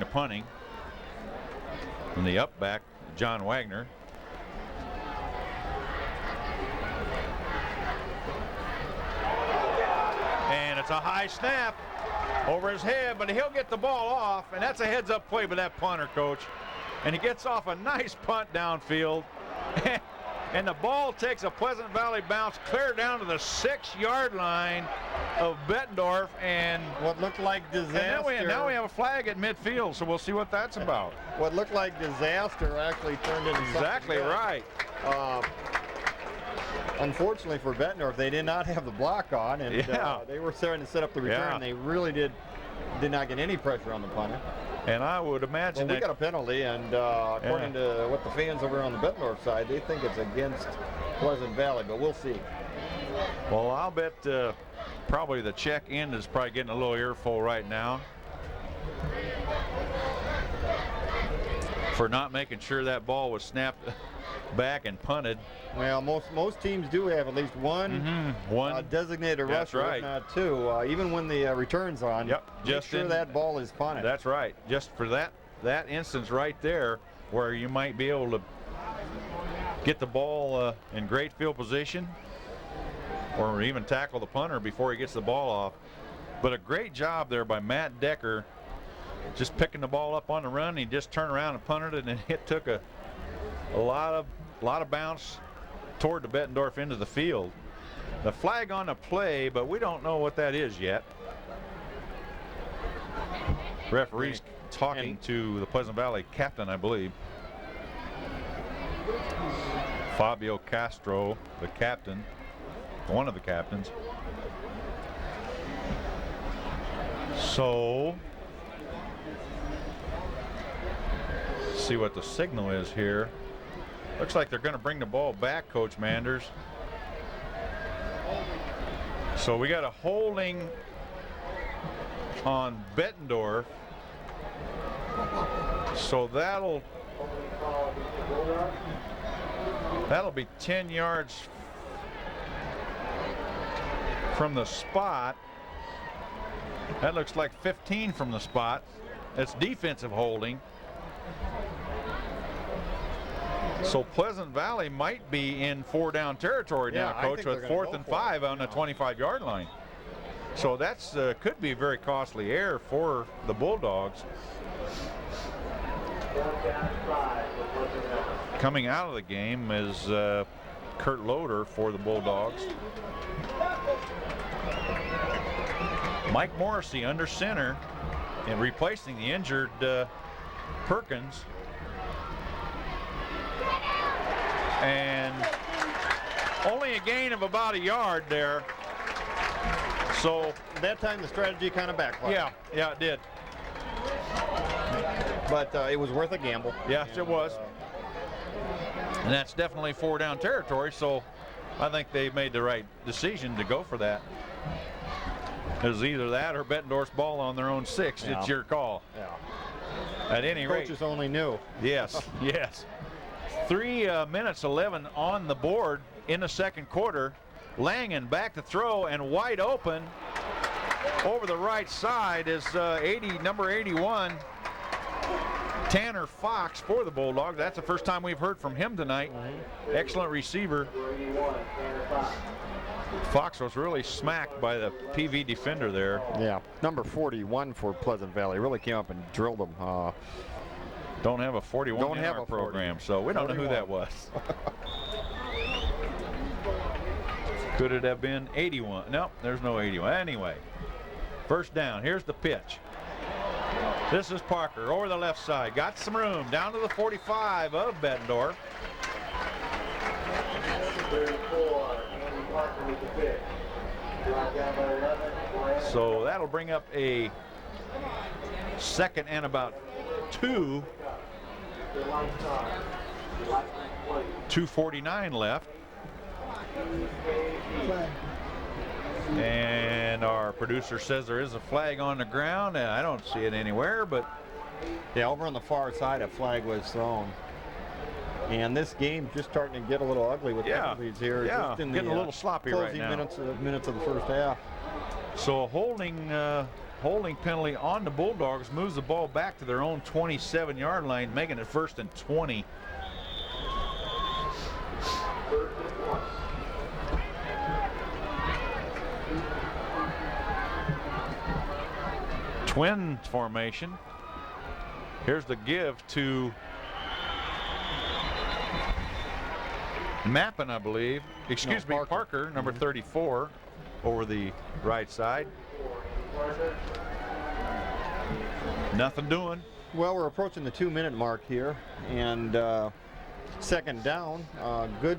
punting, and the up back, John Wagner. And it's a high snap over his head, but he'll get the ball off, and that's a heads-up play by that punter, Coach. And he gets off a nice punt downfield. And the ball takes a Pleasant Valley bounce clear down to the 6-yard line of Bettendorf, and what looked like disaster. And now we have a flag at midfield, so we'll see what that's about. What looked like disaster actually turned into exactly right. Unfortunately for Bettendorf, they did not have the block on, and they were starting to set up the return. They really did did not get any pressure on the punter. And I would Well, imagine we that got a penalty, and according to what the fans over on the Bettendorf side, they think it's against Pleasant Valley, but we'll see. well, I'll bet probably the check end is probably getting a little earful right now for not making sure that ball was snapped back and punted. Well, most teams do have at least one, One. designated That's rusher, right. if not two, even when the return's on. Yep, Make just sure in- that ball is punted. That's right. Just for that instance right there, where you might be able to get the ball in great field position, or even tackle the punter before he gets the ball off. But a great job there by Matt Decker, just picking the ball up on the run. He just turned around and punted it, and it took a lot of bounce toward the Bettendorf end of the field. The flag on the play, but we don't know what that is yet. Referee's talking to the Pleasant Valley captain, I believe. Fabio Castro, the captain, one of the captains. So, see what the signal is here. Looks like they're going to bring the ball back, Coach Manders. So we got a holding on Bettendorf. So that'll be 10 yards from the spot. That looks like 15 from the spot. It's defensive holding. So Pleasant Valley might be in 4-down territory now, I Coach, think with they're gonna 4th go and for 5 it, on the 25-yard line. So that's could be very costly error for the Bulldogs. Coming out of the game is Kurt Loader for the Bulldogs. Mike Morrissey under center and replacing the injured Perkins. And only a gain of about a yard there. So that time the strategy kind of backfired. yeah, it did. But it was worth a gamble. Yes, it was. And that's definitely 4-down territory, so I think they made the right decision to go for that. It was either that or Bettendorf's ball on their own 6. Yeah. It's your call. Yeah. At any rate. Coaches only knew. Yes, yes. 3 minutes 11 on the board in the second quarter. Langen back to throw and wide open over the right side is number 81, Tanner Fox for the Bulldogs. That's the first time we've heard from him tonight. Excellent receiver. Fox was really smacked by the PV defender there. Yeah, number 41 for Pleasant Valley really came up and drilled them. Don't have a 41 Don't in have our a 40. program, so we don't know who 41. that was. Could it have been 81? No, there's no 81. Anyway, first down. Here's the pitch. This is Parker over the left side. Got some room down to the 45 of Bettendorf. 34, Andy Parker with the pitch. Drive down by 11. So that'll bring up a second and about 2. 2:49 left. And our producer says there is a flag on the ground. I don't see it anywhere, but Yeah, over on the far side, a flag was thrown. And this game's just starting to get a little ugly with penalties here. Yeah, just in getting the, a little sloppy right closing now. minutes of the first half. So a holding penalty on the Bulldogs moves the ball back to their own 27-yard line, making it 1st and 20. Twin formation. Here's the give to Mappin, I believe. Excuse me, Parker, number 34, over the right side. Nothing doing. Well, we're approaching the 2-minute mark here, and second down. Good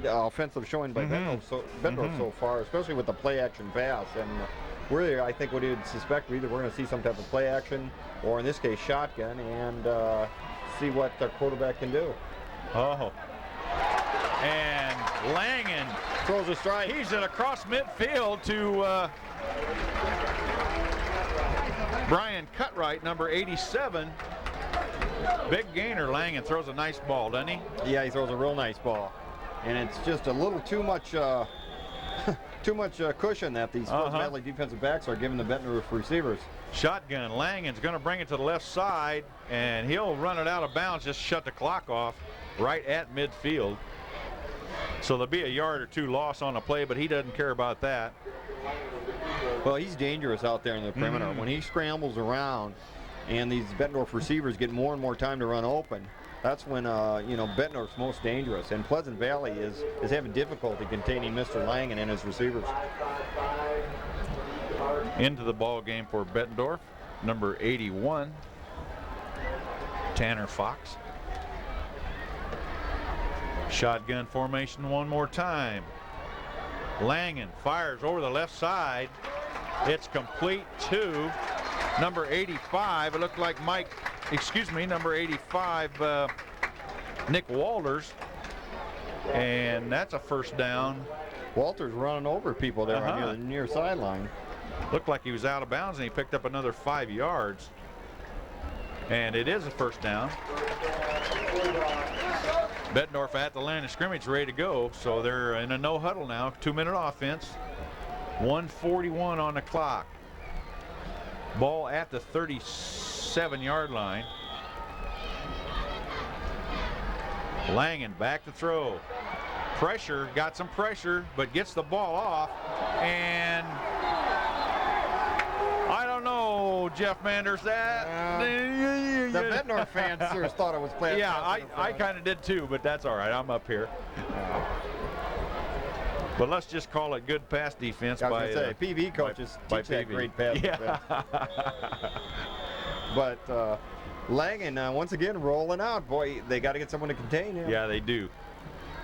offensive showing by Bettendorf so far, especially with the play-action pass. And Really, I think what he would suspect, either we're going to see some type of play action, or in this case, shotgun, and see what their quarterback can do. Oh. And Langen Throws a strike. he's it across midfield to Brian Cutright, number 87. Big gainer. Langen throws a nice ball, doesn't he? Yeah, he throws a real nice ball, and it's just a little too much, too much cushion that these Pleasant Valley defensive backs are giving the Bettendorf receivers. Shotgun. Langen's going to bring it to the left side, and he'll run it out of bounds, just shut the clock off right at midfield. So there'll be a yard or two loss on the play, but he doesn't care about that. Well, he's dangerous out there in the perimeter. When he scrambles around and these Bettendorf receivers get more and more time to run open, that's when you know, Bettendorf's most dangerous. And Pleasant Valley is having difficulty containing Mr. Langen and his receivers. Into the ball game for Bettendorf, number 81, Tanner Fox. Shotgun formation one more time. Langen fires over the left side. It's complete to number 85. It looked like number 85, Nick Walters. And that's a first down. Walter's running over people there on the near sideline. Looked like he was out of bounds, and he picked up another 5 yards. And it is a first down. Bettendorf at the line of scrimmage, ready to go. So they're in a no huddle now. 2-minute offense. 1:41 on the clock. Ball at the 37-yard line. Langen back to throw. Pressure, got some pressure, but gets the ball off. And I don't know, Jeff Manders, that. The Bettendorf fans sure thought it was playing. Yeah, I kind of did too, but that's all right. I'm up here. But let's just call it good pass defense by PV coaches teach that great pass defense. But Langen once again rolling out. Boy, they got to get someone to contain him. Yeah, they do.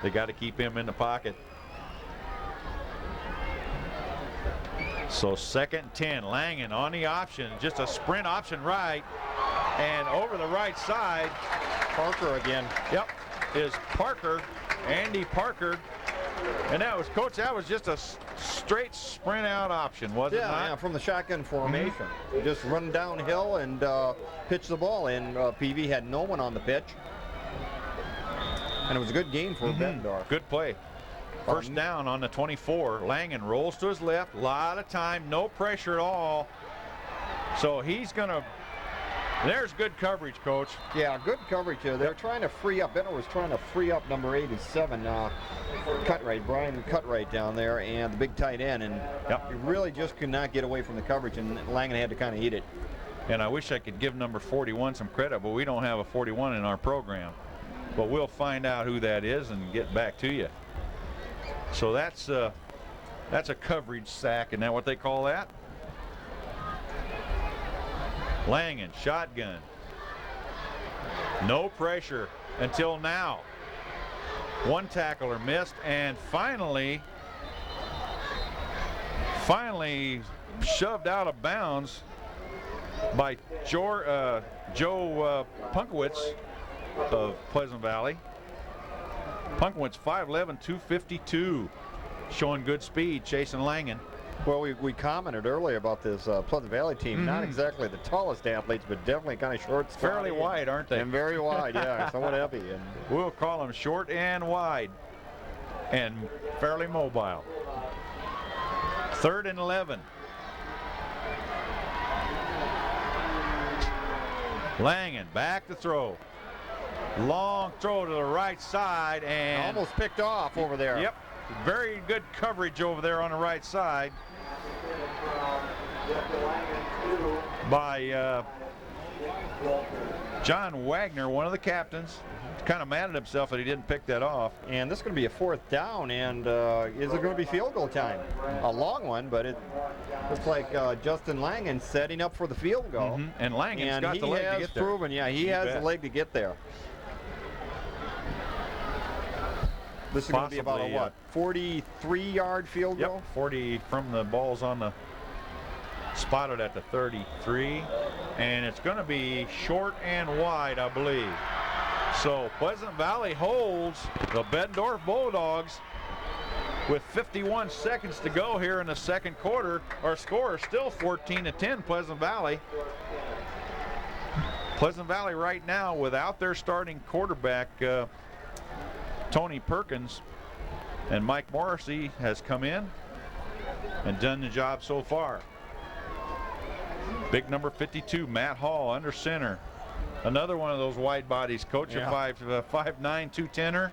They got to keep him in the pocket. So 2nd and 10, Langen on the option, just a sprint option right, and over the right side. Parker again. Yep, is Parker, Andy Parker. And that was, Coach, that was just a straight sprint out option, wasn't it? Yeah, from the shotgun formation. Just run downhill and pitch the ball in. PV had no one on the pitch. And it was a good game for Bettendorf. Good play. First down on the 24. Langen rolls to his left. A lot of time, no pressure at all. So he's going to, there's good coverage, Coach. Yeah, good coverage here. They're trying to free up, Bettendorf was trying to free up number 87, Brian Cutright down there, and the big tight end. And he really just could not get away from the coverage, and Langen had to kind of eat it. And I wish I could give number 41 some credit, but we don't have a 41 in our program. But we'll find out who that is and get back to you. So that's a coverage sack. Isn't that what they call that? Langen, shotgun. No pressure until now. One tackler missed, and finally shoved out of bounds by Joe Punkowitz of Pleasant Valley. Punkowitz 5'11", 252, showing good speed, chasing Langen. Well, we commented earlier about this Pleasant Valley team. Not exactly the tallest athletes, but definitely kind of short. Fairly wide, aren't they? And very wide, yeah, somewhat heavy. And we'll call them short and wide and fairly mobile. 3rd and 11. Langen back to throw. Long throw to the right side and almost picked off over there. Yep, very good coverage over there on the right side by John Wagner, one of the captains. Kind of mad at himself that he didn't pick that off. And this is going to be a 4th down, and is it going to be field goal time? A long one, but it looks like Justin Langen setting up for the field goal. And Langen's got the leg to get there. Proven, yeah, he has the leg to get there. This is going to be about a 43-yard field goal? Yep, 40 from the balls on the spotted at the 33, and it's going to be short and wide, I believe. So Pleasant Valley holds the Bettendorf Bulldogs with 51 seconds to go here in the second quarter. Our score is still 14-10 Pleasant Valley. Pleasant Valley right now without their starting quarterback, Tony Perkins, and Mike Morrissey has come in and done the job so far. Big number 52, Matt Hall, under center. Another one of those wide bodies, coach, Yeah. a 5'9", 210er.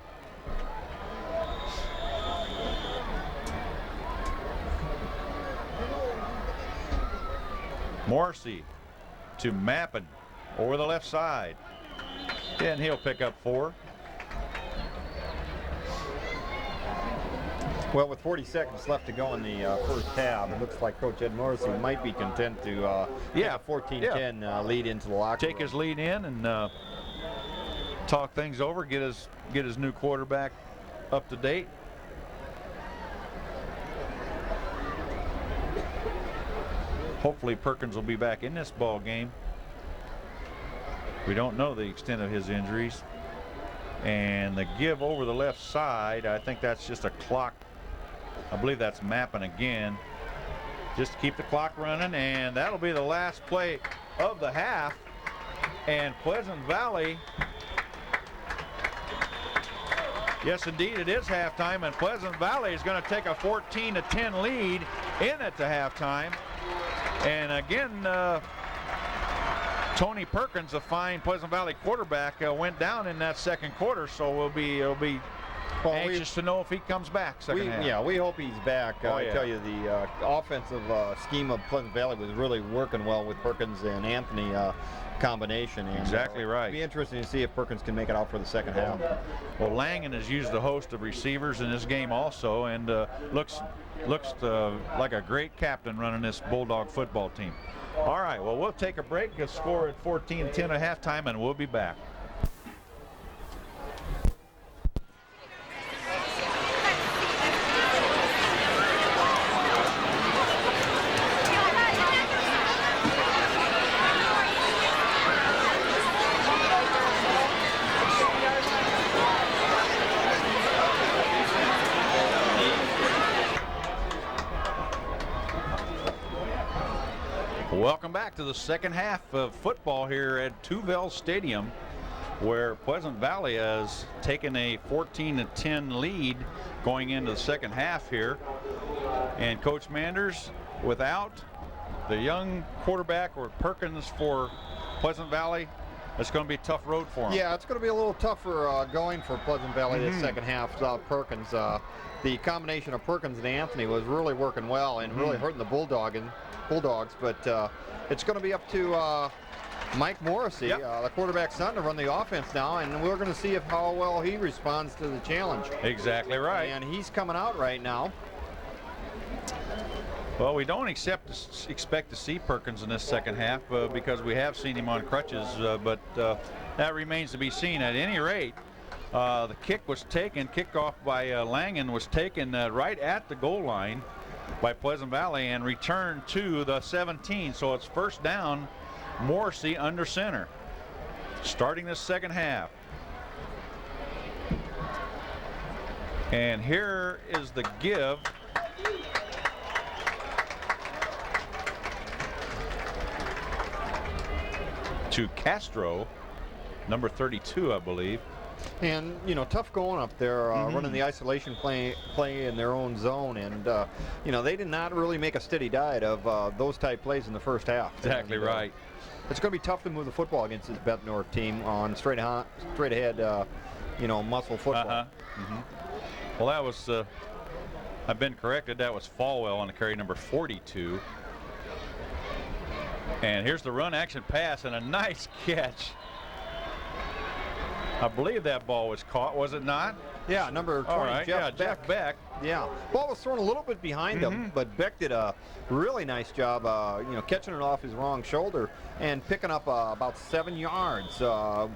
Morrissey to Mappin over the left side, and he'll pick up 4. Well, with 40 seconds left to go in the first half, it looks like Coach Ed Morrissey might be content to take a 14-10 lead into the locker room. Take his lead in and talk things over, get his new quarterback up to date. Hopefully Perkins will be back in this ball game. We don't know the extent of his injuries. And the give over the left side, I think that's just a clock. I believe that's Mappin again. Just to keep the clock running, and that'll be the last play of the half. And Pleasant Valley, yes indeed it is halftime, and Pleasant Valley is going to take a 14-10 lead in at the halftime. And again, Tony Perkins, a fine Pleasant Valley quarterback, went down in that second quarter, so we'll be anxious to know if he comes back second half. Yeah, we hope he's back. I yeah. tell you, the offensive scheme of Pleasant Valley was really working well with Perkins and Anthony combination. And, Exactly right. It'll be interesting to see if Perkins can make it out for the second half. Well, Langen has used a host of receivers in this game also, and looks like a great captain running this Bulldog football team. All right, well, we'll take a break. A score at 14-10 at halftime, and we'll be back. Welcome back to the second half of football here at Tuvell Stadium, where Pleasant Valley has taken a 14-10 lead going into the second half here. And Coach Manders, without the young quarterback or Perkins for Pleasant Valley, it's going to be a tough road for him. Yeah, it's going to be a little tougher going for Pleasant Valley this second half without Perkins. The combination of Perkins and Anthony was really working well and really hurting the Bulldogs, but it's going to be up to Mike Morrissey, the quarterback's son, to run the offense now, and we're going to see how well he responds to the challenge. Exactly right. And he's coming out right now. Well, we don't expect to see Perkins in this second half because we have seen him on crutches, but that remains to be seen. At any rate, the kickoff by Langen was taken right at the goal line by Pleasant Valley and returned to the 17. So it's first down, Morrissey under center, starting the second half. And here is the give. To Castro, number 32, I believe. And, you know, tough going up there, running the isolation play in their own zone. And, you know, they did not really make a steady diet of those type plays in the first half. Exactly right. It's going to be tough to move the football against this Bettendorf team on straight ahead, you know, muscle football. Well, that was, I've been corrected, that was Falwell on the carry, number 42. And here's the run action pass and a nice catch. I believe that ball was caught, was it not? Yeah, number 20, All right, Jeff Beck. Yeah, ball was thrown a little bit behind him, but Beck did a really nice job, you know, catching it off his wrong shoulder and picking up about 7 yards,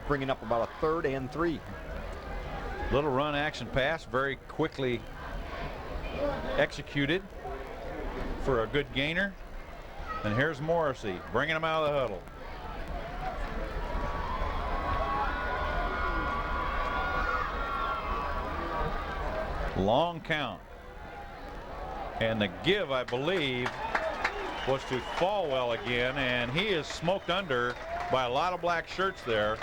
bringing up about a 3rd and 3. Little run action pass, very quickly executed for a good gainer. And here's Morrissey bringing him out of the huddle. Long count. And the give, I believe, was to Falwell again, and he is smoked under by a lot of black shirts there.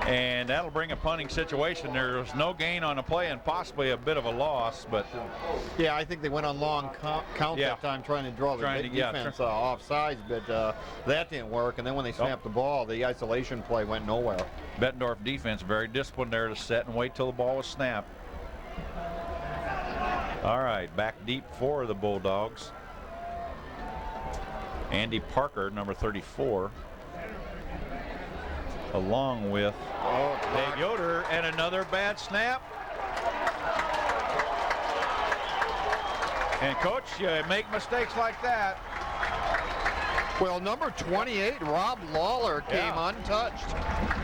And that'll bring a punting situation. There was no gain on the play and possibly a bit of a loss, but yeah, I think they went on long count that time trying to draw the defense off sides, but that didn't work. And then when they snapped the ball, the isolation play went nowhere. Bettendorf defense very disciplined there to set and wait till the ball was snapped. All right, back deep for the Bulldogs. Andy Parker, number 34. Along with Dave Yoder, and another bad snap. And coach, you make mistakes like that. Well, number 28, Rob Lawler, came untouched,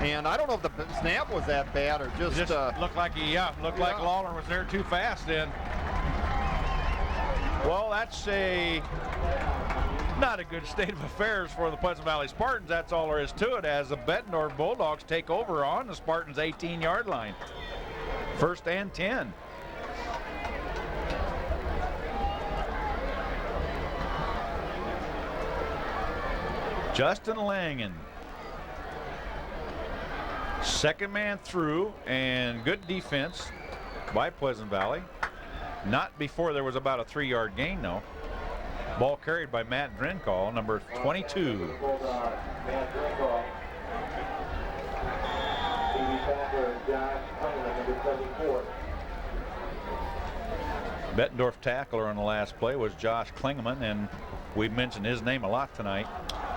and I don't know if the snap was that bad or just looked like like Lawler was there too fast. Then, well, that's not a good state of affairs for the Pleasant Valley Spartans. That's all there is to it, as the Bettendorf Bulldogs take over on the Spartans' 18-yard line. 1st and 10. Justin Langen. Second man through, and good defense by Pleasant Valley. Not before there was about a 3-yard gain, though. Ball carried by Matt Drincall, number 22. Bettendorf tackler on the last play was Josh Klingeman, and we've mentioned his name a lot tonight.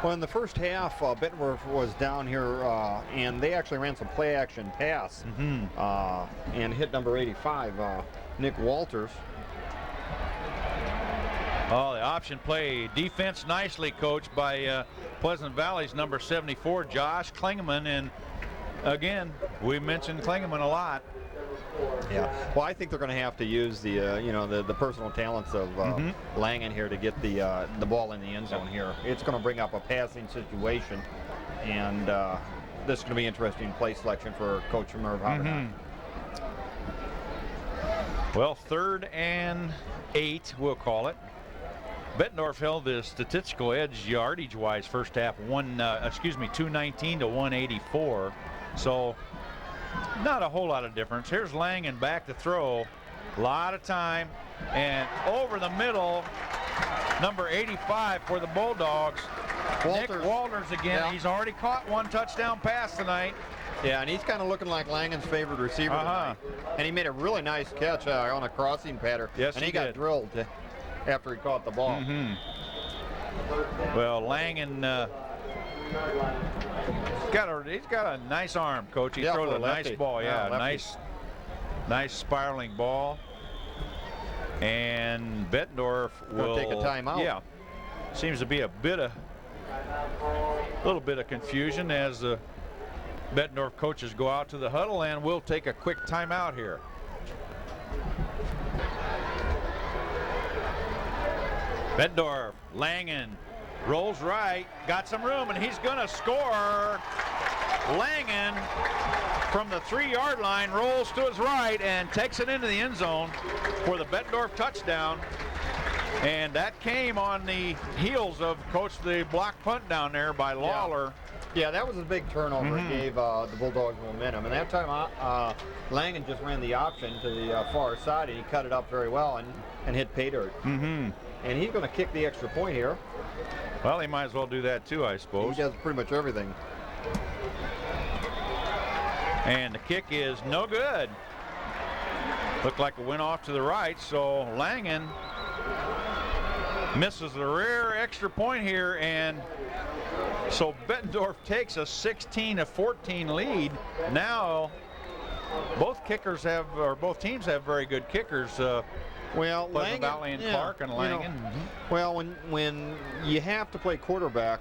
Well, in the first half, Bettendorf was down here, and they actually ran some play-action pass and hit number 85, Nick Walters. Oh, the option play. Defense nicely coached by Pleasant Valley's number 74, Josh Klingeman. And again, we mentioned Klingeman a lot. Yeah. Well, I think they're going to have to use the the personal talents of Langen here to get the ball in the end zone here. It's going to bring up a passing situation, and this is going to be interesting play selection for Coach Merv Habernack. Well, 3rd and 8, we'll call it. Bettendorf held the statistical edge yardage-wise first half, 219 to 184. So not a whole lot of difference. Here's Langen back to throw. A lot of time, and over the middle, number 85 for the Bulldogs. Nick Walters again. Yeah. He's already caught one touchdown pass tonight. Yeah, and he's kind of looking like Langen's favorite receiver tonight. And he made a really nice catch on a crossing patter. Yes, and he got drilled after he caught the ball. Well, Langen he's got a nice arm, coach. He throws a nice ball. Nice spiraling ball. And Bettendorf will take a timeout. Yeah, seems to be a little bit of confusion as the Bettendorf coaches go out to the huddle, and we'll take a quick timeout here. Bettendorf, Langen rolls right, got some room, and he's going to score. Langen from the 3-yard line rolls to his right and takes it into the end zone for the Bettendorf touchdown. And that came on the heels of the block punt down there by Lawler. Yeah, that was a big turnover. It gave the Bulldogs momentum. And that time, Langen just ran the option to the far side, and he cut it up very well and hit pay dirt. And he's going to kick the extra point here. Well, he might as well do that too, I suppose. He does pretty much everything. And the kick is no good. Looked like it went off to the right, so Langen misses the rare extra point here, and so Bettendorf takes a 16-14 lead. Now both teams have very good kickers. Well, Pleasant Valley and Clark and Langen. Well, when you have to play quarterback,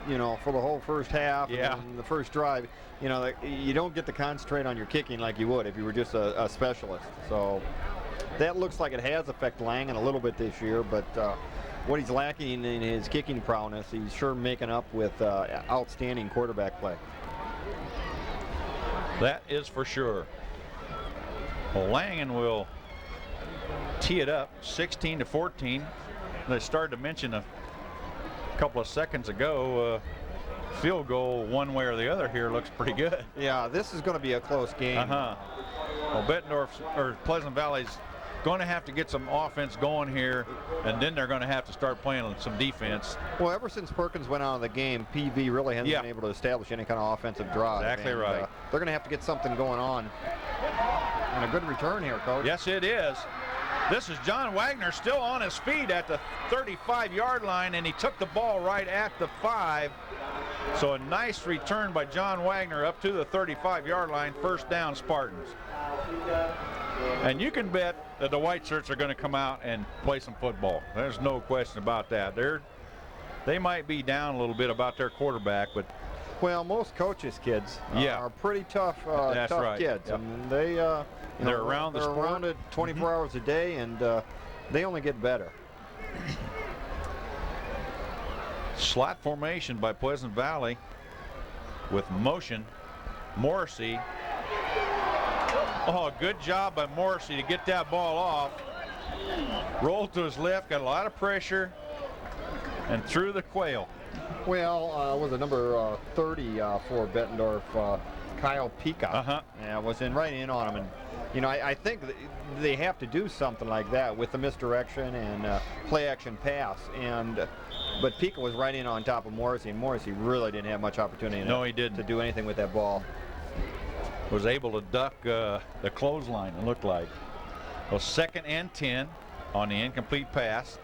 for the whole first half and the first drive, you don't get to concentrate on your kicking like you would if you were just a specialist. So that looks like it has affected Langen a little bit this year, but what he's lacking in his kicking prowess, he's sure making up with outstanding quarterback play. That is for sure. Well, Langen will tee it up 16-14. They started to mention a couple of seconds ago, field goal one way or the other here looks pretty good. Yeah, this is going to be a close game. Well, Bettendorf or Pleasant Valley's going to have to get some offense going here, and then they're going to have to start playing some defense. Well, ever since Perkins went out of the game, PV really hasn't been able to establish any kind of offensive drive. Exactly right. They're going to have to get something going on. And a good return here, Coach. Yes, it is. This is John Wagner still on his feet at the 35-yard line, and he took the ball right at the 5. So a nice return by John Wagner up to the 35-yard line. First down, Spartans. And you can bet that the White Shirts are going to come out and play some football. There's no question about that. They might be down a little bit about their quarterback, but well, most coaches' kids are pretty tough, tough kids. Yep. And they, they're around the sport. They're around it 24 hours a day, and they only get better. Slot formation by Pleasant Valley with motion. Morrissey. Oh, good job by Morrissey to get that ball off. Rolled to his left, got a lot of pressure, and threw the quail. Well, was it number 30 for Bettendorf, Kyle Pika. Yeah, was right in on him. And, you know, I think they have to do something like that with the misdirection and play action pass. But Pika was right in on top of Morrissey, and Morrissey really didn't have much opportunity he didn't. to do anything with that ball. Was able to duck the clothesline, it looked like. Well, 2nd and 10 on the incomplete pass.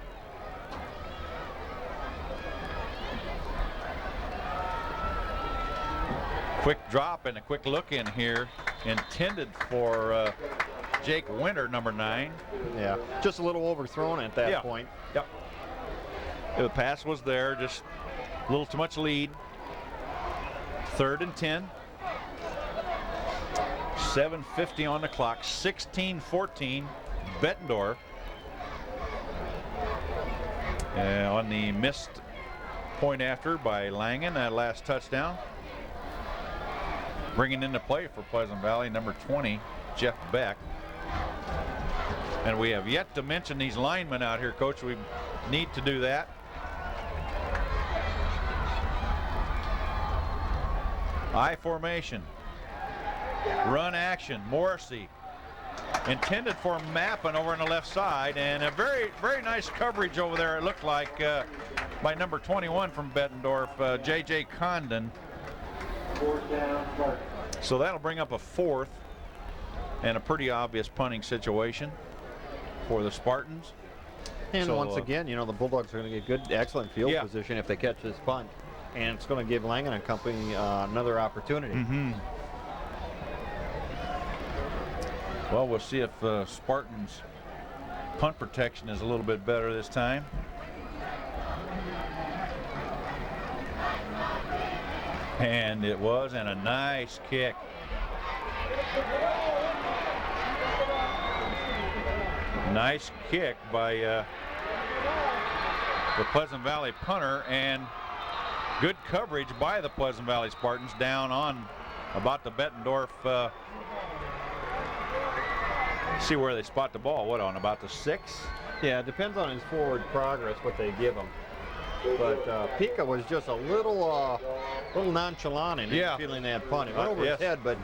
Quick drop and a quick look in here, intended for Jake Winter, number 9. Yeah, just a little overthrown at that point. Yep. The pass was there, just a little too much lead. 3rd and 10. 7:50 on the clock. 16-14, Bettendorf. On the missed point after by Langen, that last touchdown. Bringing into play for Pleasant Valley, number 20, Jeff Beck. And we have yet to mention these linemen out here, Coach. We need to do that. I formation. Run action. Morrissey. Intended for Mappin over on the left side. And a very, very nice coverage over there, it looked like, by number 21 from Bettendorf, J.J. Condon. So that'll bring up a 4th and a pretty obvious punting situation for the Spartans. And once again, you know, the Bulldogs are going to get good, excellent field position if they catch this punt. And it's going to give Langen and company another opportunity. Well, we'll see if Spartans' punt protection is a little bit better this time. And it was, and a nice kick. Nice kick by the Pleasant Valley punter, and good coverage by the Pleasant Valley Spartans down on about the Bettendorf. See where they spot the ball. What, on about the 6? Yeah, it depends on his forward progress what they give him. But Pika was just a little nonchalant in feeling that punt. It went over his head, but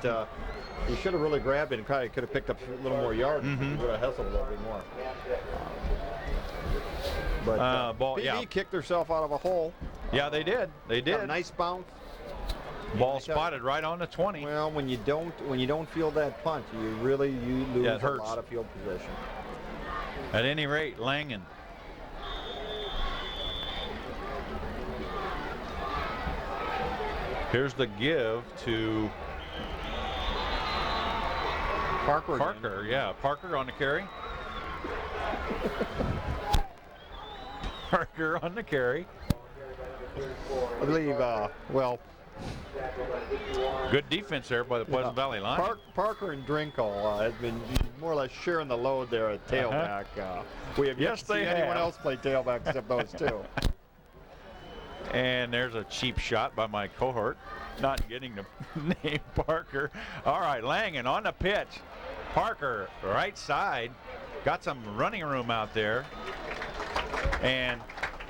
he should have really grabbed it and probably could have picked up a little more yards. He would have hustled a little bit more. But PV kicked herself out of a hole. Yeah, they did. They did. A nice bounce. Ball spotted right on the 20. Well, when you don't feel that punch, you lose a lot of field position. At any rate, Langen. Here's the give to Parker. Parker on the carry. Parker on the carry. I believe, Good defense there by the Pleasant Valley line. Parker and Drinkle has been more or less sharing the load there at tailback. We have yet to see anyone else play tailback except those two. And there's a cheap shot by my cohort, not getting the name Parker. All right, Langen on the pitch. Parker, right side, got some running room out there. And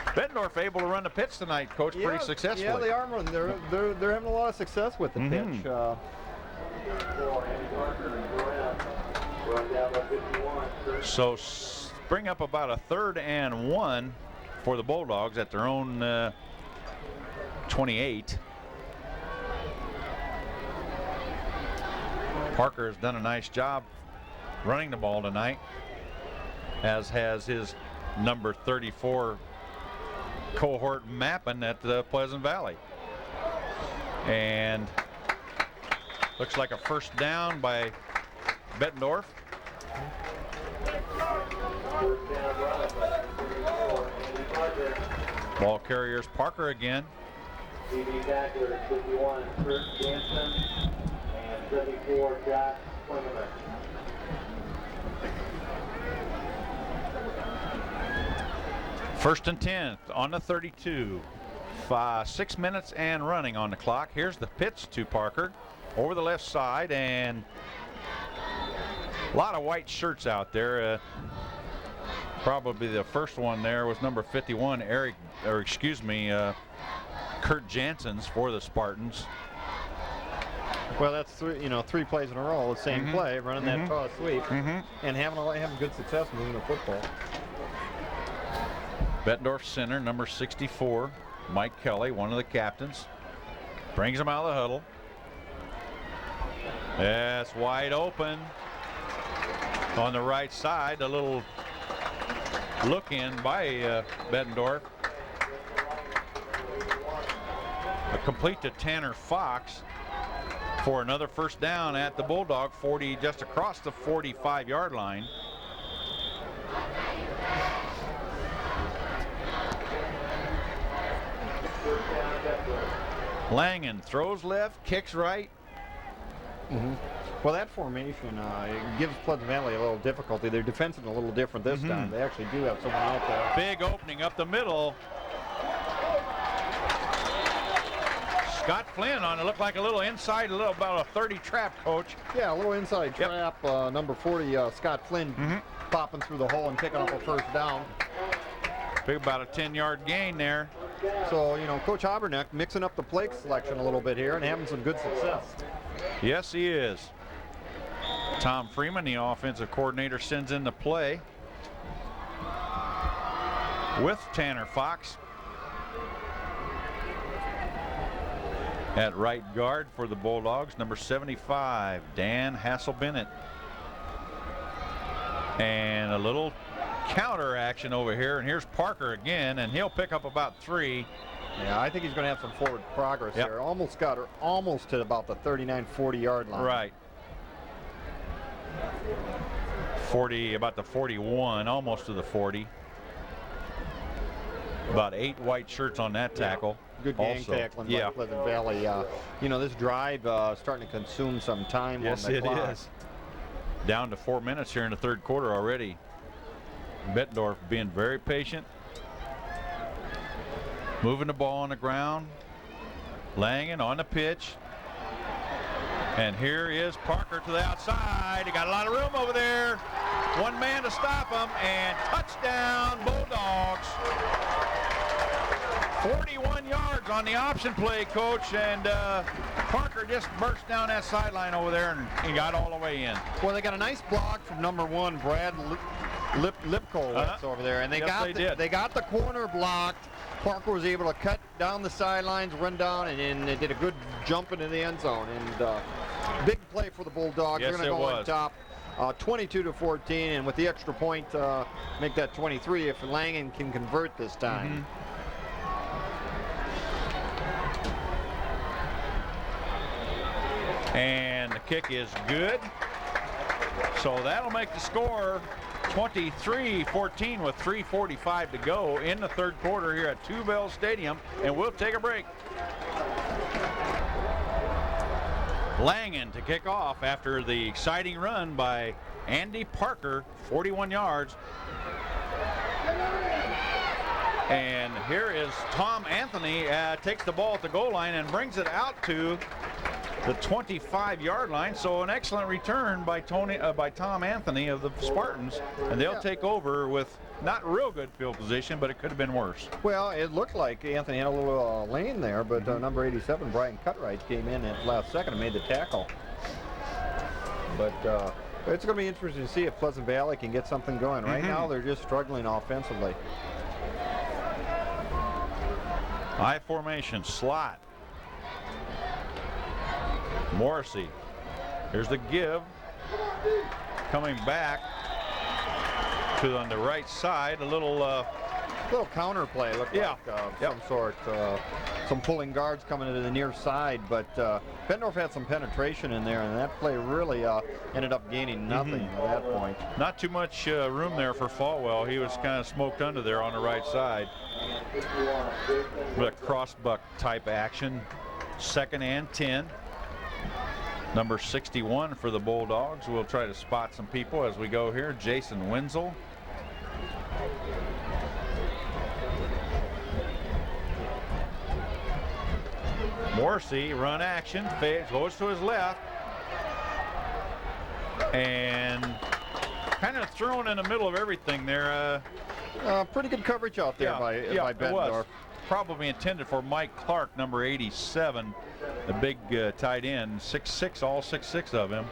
Bettendorf able to run the pitch tonight, Coach, pretty successfully. Yeah, they are running. They're having a lot of success with the pitch. So bring up about a 3rd and 1 for the Bulldogs at their own 28. Parker has done a nice job running the ball tonight, as has his number 34 cohort Mappin at Pleasant Valley. And looks like a first down by Bettendorf. Ball carriers Parker again. DB tackler 51, Kurt Jansen, and 74, Josh Klingeman. First and 10 on the 32. 6 minutes and running on the clock. Here's the pitch to Parker over the left side, and a lot of white shirts out there. Probably the first one there was number 51, Kurt Jansen's for the Spartans. Well, that's three plays in a row, the same play, running that toss sweep, and having good success moving the football. Bettendorf center, number 64, Mike Kelly, one of the captains, brings him out of the huddle. That's wide open on the right side. A little look in by Bettendorf. A complete to Tanner Fox for another first down at the Bulldog 40, just across the 45-yard line. Langen throws left, kicks right. Well, that formation it gives Pleasant Valley a little difficulty. Their defense is a little different this time. They actually do have someone out there. Big opening up the middle. Scott Flynn on it. Looked like a little inside, about a 30 trap, Coach. Yeah, a little inside trap. Number 40, Scott Flynn, popping through the hole and picking up a first down. Big, about a 10-yard gain there. So, Coach Haberneck mixing up the play selection a little bit here and having some good success. Yes, he is. Tom Freeman, the offensive coordinator, sends in the play with Tanner Fox at right guard for the Bulldogs, number 75, Dan Hassel-Bennett. And a little counter action over here, and here's Parker again, and he'll pick up about 3. Yeah, I think he's going to have some forward progress there. Almost got her almost to about the 39-40 yard line. Right. 40, about the 41, almost to the 40. About 8 white shirts on that tackle. Good gang tackling by Pleasant Valley. This drive starting to consume some time on the clock. Yes, it is. Down to 4 minutes here in the third quarter already. Bettendorf being very patient. Moving the ball on the ground. Langen on the pitch. And here is Parker to the outside. He got a lot of room over there. One man to stop him, and touchdown Bulldogs. 41 yards on the option play, Coach, and Parker just burst down that sideline over there, and he got all the way in. Well, they got a nice block from number 1, Brad Lipko over there, and they got the corner blocked. Parker was able to cut down the sidelines, run down, and they did a good jump into the end zone. And big play for the Bulldogs. Yes, they're going to go on top, 22-14, and with the extra point, make that 23 if Langen can convert this time. And the kick is good. So that'll make the score 23-14 with 3:45 to go in the third quarter here at Two Bell Stadium, and we'll take a break. Langen to kick off after the exciting run by Andy Parker, 41 yards. And here is Tom Anthony, takes the ball at the goal line and brings it out to the 25-yard line. So an excellent return by Tom Anthony of the Spartans, and they'll take over with not real good field position, but it could have been worse. Well, it looked like Anthony had a little lane there, but number 87, Brian Cutright, came in at last second and made the tackle. But it's going to be interesting to see if Pleasant Valley can get something going. Right now, they're just struggling offensively. I formation, slot. Morrissey. Here's the give. Coming back to on the right side, a little counter play, looked like some sort. Some pulling guards coming to the near side, but Bettendorf had some penetration in there, and that play really ended up gaining nothing at that point. Not too much room there for Falwell. He was kind of smoked under there on the right side. With a crossbuck type action. 2nd and 10. Number 61 for the Bulldogs. We'll try to spot some people as we go here. Jason Wenzel. Morrissey, run action, fades, goes to his left, and kind of thrown in the middle of everything there. Pretty good coverage out there by Bettendorf. Probably intended for Mike Clark, number 87, the big tight end, 6'6", all 6'6" of him.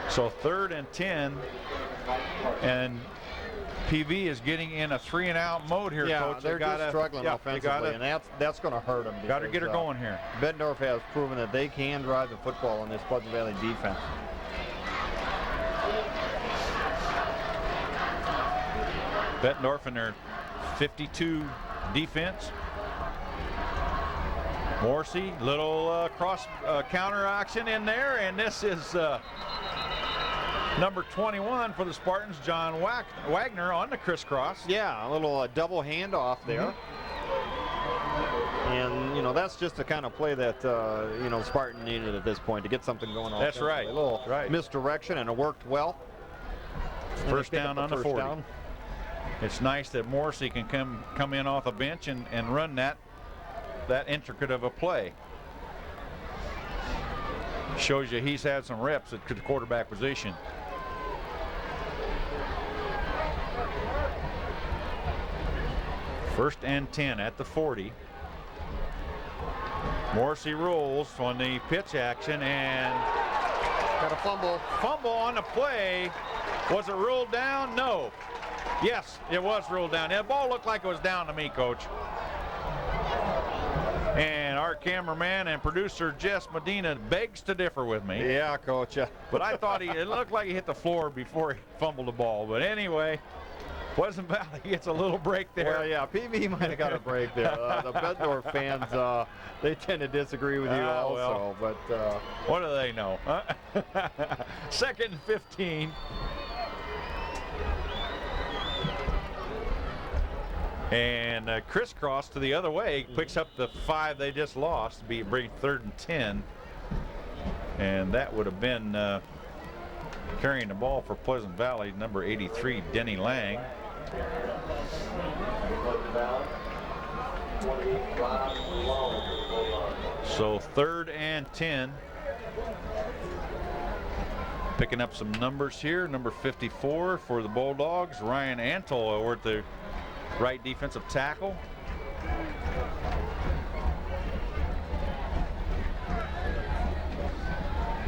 So 3rd and 10, and PV is getting in a 3-and-out mode here, Coach. They're just struggling offensively, and that's going to hurt them. Got to get her going here. Bettendorf has proven that they can drive the football in this Pleasant Valley defense. Bettendorf in their 52 defense. Morrissey, little cross counter action in there, and this is number 21 for the Spartans, John Wagner, on the crisscross. Yeah, a little double handoff there. And, you know, that's just the kind of play that, you know, Spartan needed at this point to get something going on. That's right. A little misdirection, and it worked well. First down on the 40. It's nice that Morrissey can come in off the bench and run that intricate of a play. Shows you he's had some reps at the quarterback position. First and 10 at the 40. Morrissey rolls on the pitch action and got a fumble. Fumble on the play. Was it ruled down? No. Yes, it was ruled down. The ball looked like it was down to me, Coach. And our cameraman and producer, Jess Medina, begs to differ with me. Yeah, Coach. But I thought it looked like he hit the floor before he fumbled the ball. But anyway, Pleasant Valley gets a little break there. Well, yeah, PV might have got a break there. The Bettendorf fans, they tend to disagree with you also. Well, but what do they know? Huh? 2nd and 15. And crisscross to the other way, picks up the 5 they just lost, bring 3rd and 10. And that would have been carrying the ball for Pleasant Valley, number 83, Denny Lang. So 3rd and 10. Picking up some numbers here. Number 54 for the Bulldogs, Ryan Antle over at the right defensive tackle.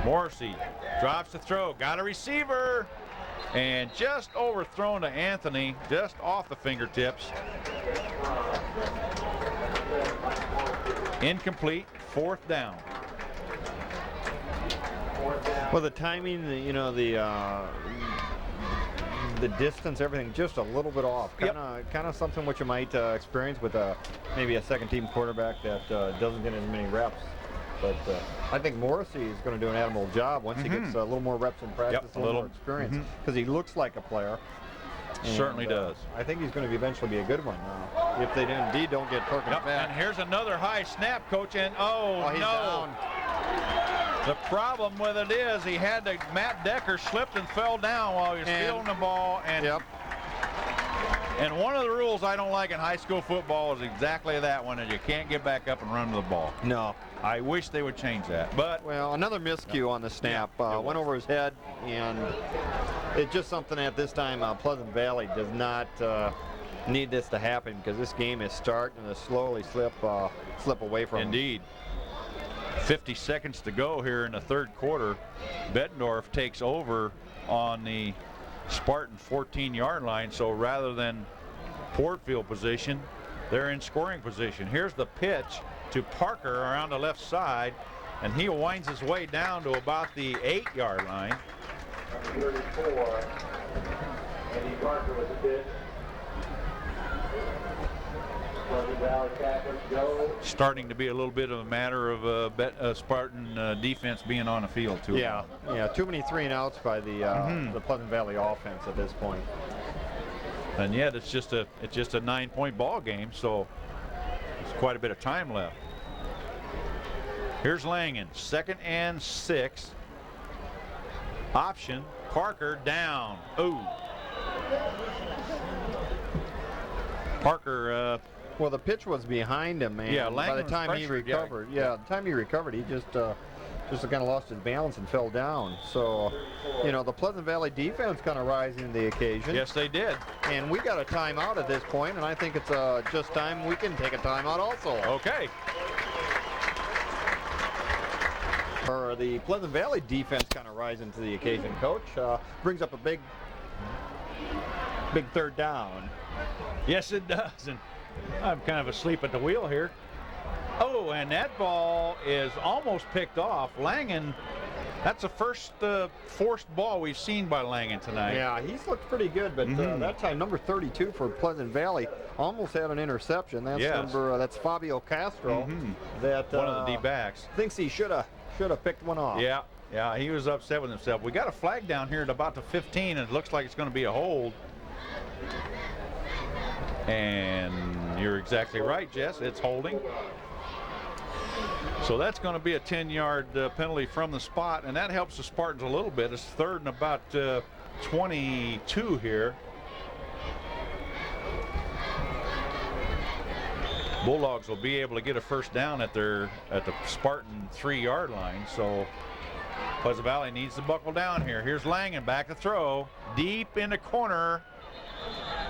Morrissey drops to throw, got a receiver, and just overthrown to Anthony, just off the fingertips. Incomplete, 4th down. Well, the timing, you know, the distance, everything just a little bit off. Kind of something which you might experience with maybe a second-team quarterback that doesn't get as many reps. But I think Morrissey is going to do an admirable job once he gets a little more reps in practice, a little more experience, because he looks like a player. And, certainly does. I think he's going to eventually be a good one now, if they indeed don't get Perkins back. And here's another high snap, Coach, and oh he's no. down. The problem with it is Matt Decker slipped and fell down while he was fielding the ball. And, and one of the rules I don't like in high school football is exactly that one, and you can't get back up and run to the ball. No. I wish they would change that. But well, another miscue on the snap. Went over his head, and it's just something at this time Pleasant Valley does not need this to happen, because this game is starting to slowly slip away from them. Indeed. 50 seconds to go here in the third quarter. Bettendorf takes over on the Spartan 14-yard line, so rather than Port field position, they're in scoring position. Here's the pitch to Parker around the left side, and he winds his way down to about the 8-yard line. 34. Andy Parker with the pitch. Pleasant Valley Catholic go. Starting to be a little bit of a matter of Spartan defense being on the field too. Yeah, too many 3-and-outs by the Pleasant Valley offense at this point. And yet it's just a 9-point ball game, so there's quite a bit of time left. Here's Langen, 2nd and 6. Option, Parker down. Ooh. Parker. Well, the pitch was behind him, man. Yeah, by the time he recovered, the time he recovered, he just kind of lost his balance and fell down. So, the Pleasant Valley defense kind of rising to the occasion. Yes, they did. And we got a timeout at this point, and I think it's just time we can take a timeout also. Okay. For the Pleasant Valley defense kind of rising to the occasion, Coach. Brings up a big third down. Yes, it does. And I'm kind of asleep at the wheel here. Oh, and that ball is almost picked off. Langen, that's the first forced ball we've seen by Langen tonight. Yeah, he's looked pretty good, but that time number 32 for Pleasant Valley almost had an interception. That's that's Fabio Castro. That one of the D-backs thinks he should have picked one off. Yeah, he was upset with himself. We got a flag down here at about the 15, and it looks like it's going to be a hold. And you're exactly right, Jess. It's holding. So that's going to be a 10-yard penalty from the spot, and that helps the Spartans a little bit. It's 3rd and about 22 here. Bulldogs will be able to get a first down at the Spartan 3-yard line. So Pleasant Valley needs to buckle down here. Here's Langen back to throw, deep in the corner,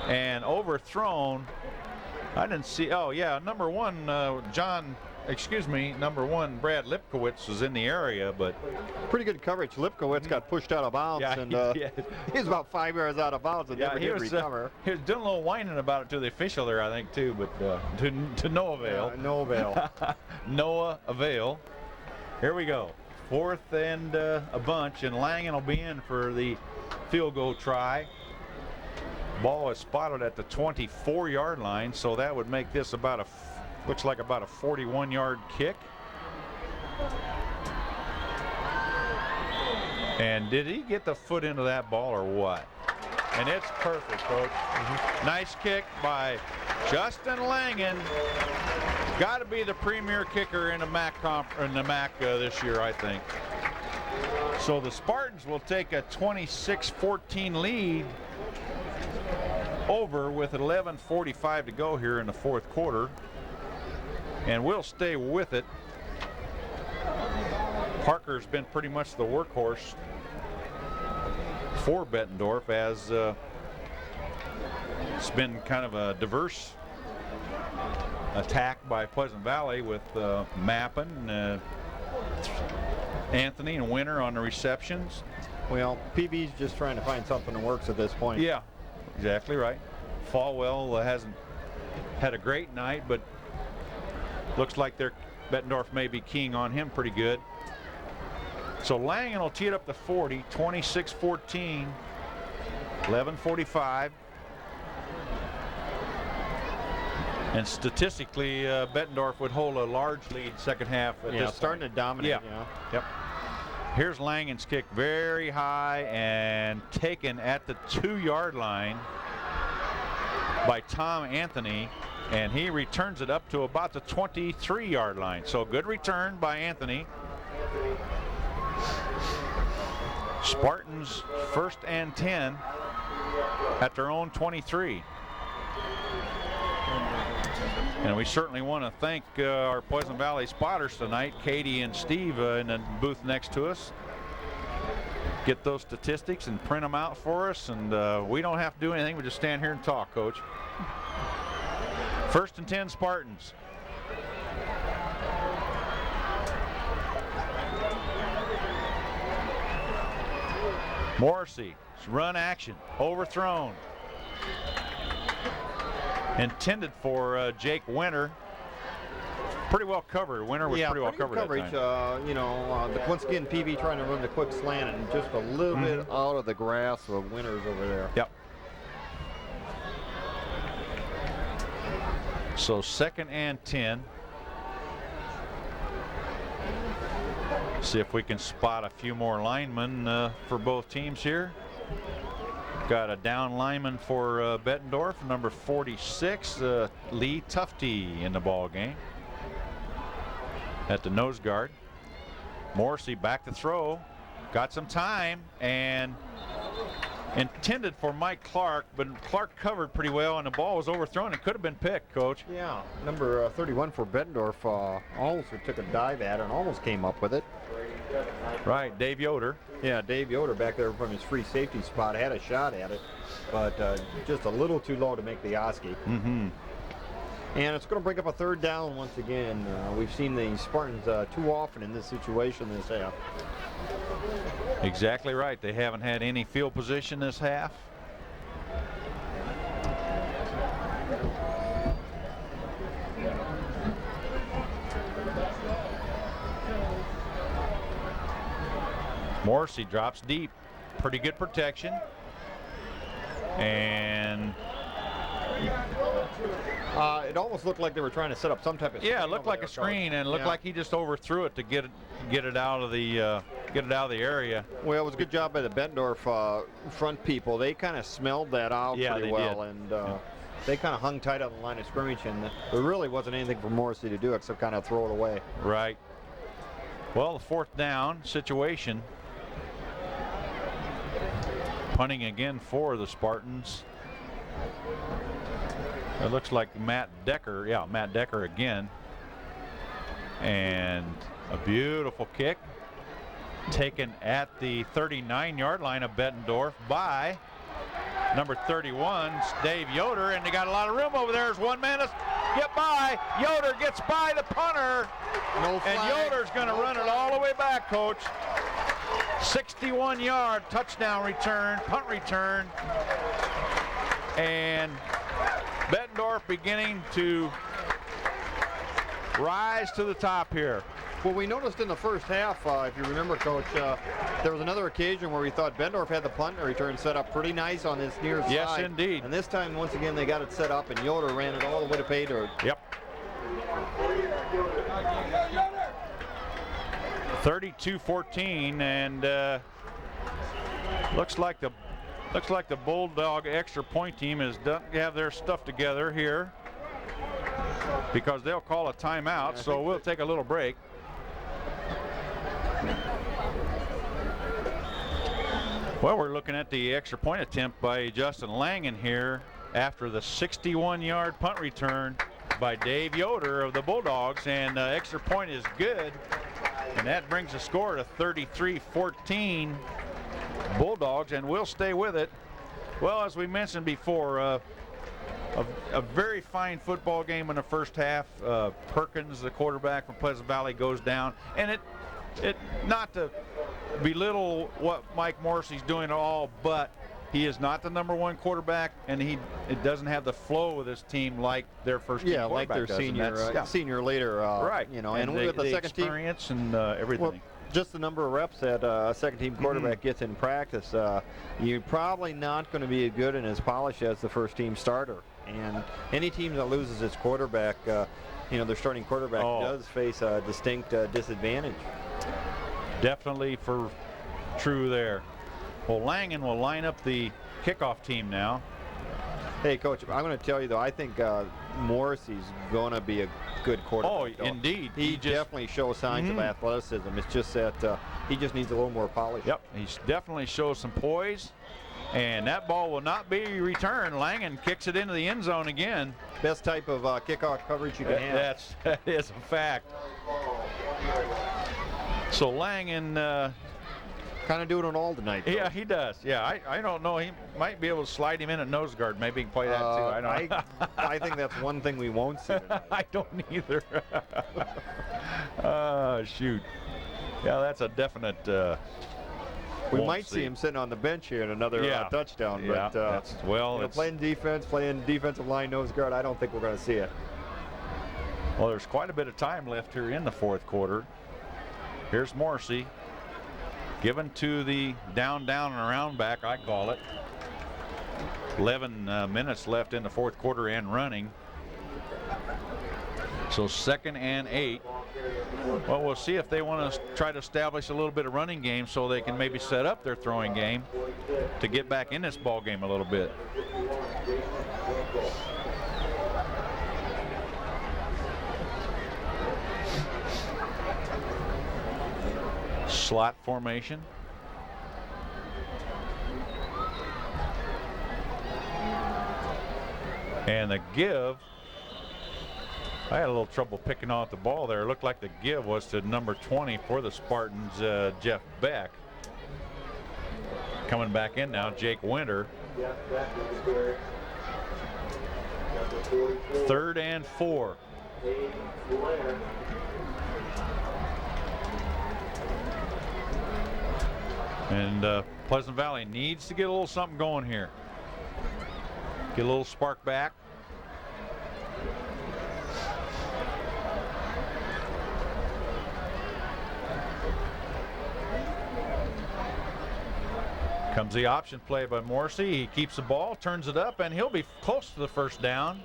and overthrown. I didn't see. Oh yeah, number 1 number 1 Brad Lipkowitz was in the area, but pretty good coverage. Lipkowitz got pushed out of bounds, and he was about 5 yards out of bounds and never did recover. He was doing a little whining about it to the official there, I think, too, but to no avail. No avail. Noah avail. Here we go. 4th and a bunch, and Langen will be in for the field goal try. Ball is spotted at the 24-yard line, so that would make this looks like about a 41-yard kick. And did he get the foot into that ball or what? And it's perfect, Coach. Nice kick by Justin Langen. Got to be the premier kicker in the MAC this year, I think. So the Spartans will take a 26-14 lead over with 11:45 to go here in the fourth quarter, and we'll stay with it. Parker's been pretty much the workhorse for Bettendorf, as it's been kind of a diverse attack by Pleasant Valley with Mappin, Anthony and Winter on the receptions. Well, PV's just trying to find something that works at this point. Yeah, exactly right. Falwell hasn't had a great night, but looks like Bettendorf may be keying on him pretty good. So Langen will tee it up to 40, 26-14, 11:45. And statistically, Bettendorf would hold a large lead second half at this starting point. to dominate. Yeah. Yep. Here's Langen's kick, very high and taken at the 2-yard line by Tom Anthony, and he returns it up to about the 23-yard line. So good return by Anthony. Spartans 1st and 10 at their own 23. And we certainly want to thank our Pleasant Valley spotters tonight, Katie and Steve in the booth next to us. Get those statistics and print them out for us, and we don't have to do anything. We just stand here and talk, Coach. 1st and 10 Spartans. Morrissey, run action, overthrown. Intended for Jake Winter. Pretty well covered. Winter was pretty well covered. Coverage. The Kwinsky and PV trying to run the quick slant and just a little bit out of the grasp of Winters over there. Yep. So 2nd and 10. See if we can spot a few more linemen for both teams here. Got a down lineman for Bettendorf, number 46, Lee Tufty in the ball game at the nose guard. Morrissey back to throw, got some time, and intended for Mike Clark, but Clark covered pretty well, and the ball was overthrown. It could have been picked, Coach. Yeah, number 31 for Bettendorf almost took a dive at it and almost came up with it. Right, Dave Yoder. Yeah, Dave Yoder back there from his free safety spot had a shot at it, but just a little too low to make the Oski. And it's going to break up a 3rd down once again. We've seen the Spartans too often in this situation this half. Exactly right. They haven't had any field position this half. Morrissey drops deep. Pretty good protection. And it almost looked like they were trying to set up some type of it looked like a screen, and it looked like he just overthrew it to get it out of the area. Well, it was a good job by the Bettendorf front people. They kind of smelled that out pretty well, and they kind of hung tight on the line of scrimmage, and there really wasn't anything for Morrissey to do except kind of throw it away. Right. Well, the 4th down situation. Punting again for the Spartans. It looks like Matt Decker. Yeah, Matt Decker again. And a beautiful kick taken at the 39-yard line of Bettendorf by number 31, Dave Yoder, and they got a lot of room over there. There's 1 man to get by. Yoder gets by the punter. No flag. And Yoder's going to run it all the way back, Coach. 61-yard touchdown return, punt return. And Bettendorf beginning to rise to the top here. Well, we noticed in the first half, if you remember, Coach, there was another occasion where we thought Bettendorf had the punt return set up pretty nice on this near side. Yes, indeed. And this time, once again, they got it set up, and Yoder ran it all the way to pay dirt. Yep. 32-14, and looks like the Bulldog extra point team is done have their stuff together here, because they'll call a timeout. So we'll take a little break. Well, we're looking at the extra point attempt by Justin Langen here after the 61-yard punt return by Dave Yoder of the Bulldogs, and extra point is good. And that brings the score to 33-14 Bulldogs, and we'll stay with it. Well, as we mentioned before, a very fine football game in the first half. Perkins, the quarterback from Pleasant Valley, goes down, and it not to belittle what Mike Morrissey's doing at all, but he is not the #1 quarterback, and it doesn't have the flow with his team like their first team quarterback like their does, senior later, right? and with the second team experience and everything. Well, just the number of reps that a second team quarterback gets in practice, you're probably not going to be as good and as polished as the first team starter. And any team that loses its quarterback, their starting quarterback does face a distinct disadvantage. Definitely for true there. Well, Langen will line up the kickoff team now. Hey, Coach, I'm going to tell you, though, I think Morrissey's going to be a good quarterback. Oh, though. indeed. He definitely shows signs of athleticism. It's just that he just needs a little more polish. Yep, he definitely shows some poise. And that ball will not be returned. Langen kicks it into the end zone again. Best type of kickoff coverage you can have. That is a fact. So Langen, kind of doing it all tonight. yeah, he does. Yeah, I don't know. He might be able to slide him in at nose guard. Maybe he can play that too. I don't know. I think that's one thing we won't see tonight. I don't either. Shoot. Yeah, that's a definite. We might see him sitting on the bench here in another touchdown. Yeah, but playing defensive line nose guard, I don't think we're going to see it. Well, there's quite a bit of time left here in the fourth quarter. Here's Morrissey, given to the down, and around back, I call it. 11 minutes left in the fourth quarter and running. So 2nd and 8. Well, we'll see if they want to try to establish a little bit of running game so they can maybe set up their throwing game to get back in this ball game a little bit. Slot formation. And the give, I had a little trouble picking off the ball there. It looked like the give was to number 20 for the Spartans, Jeff Beck. Coming back in now, Jake Winter. 3rd and 4. And Pleasant Valley needs to get a little something going here. Get a little spark back. Comes the option play by Morrissey. He keeps the ball, turns it up, and he'll be close to the first down.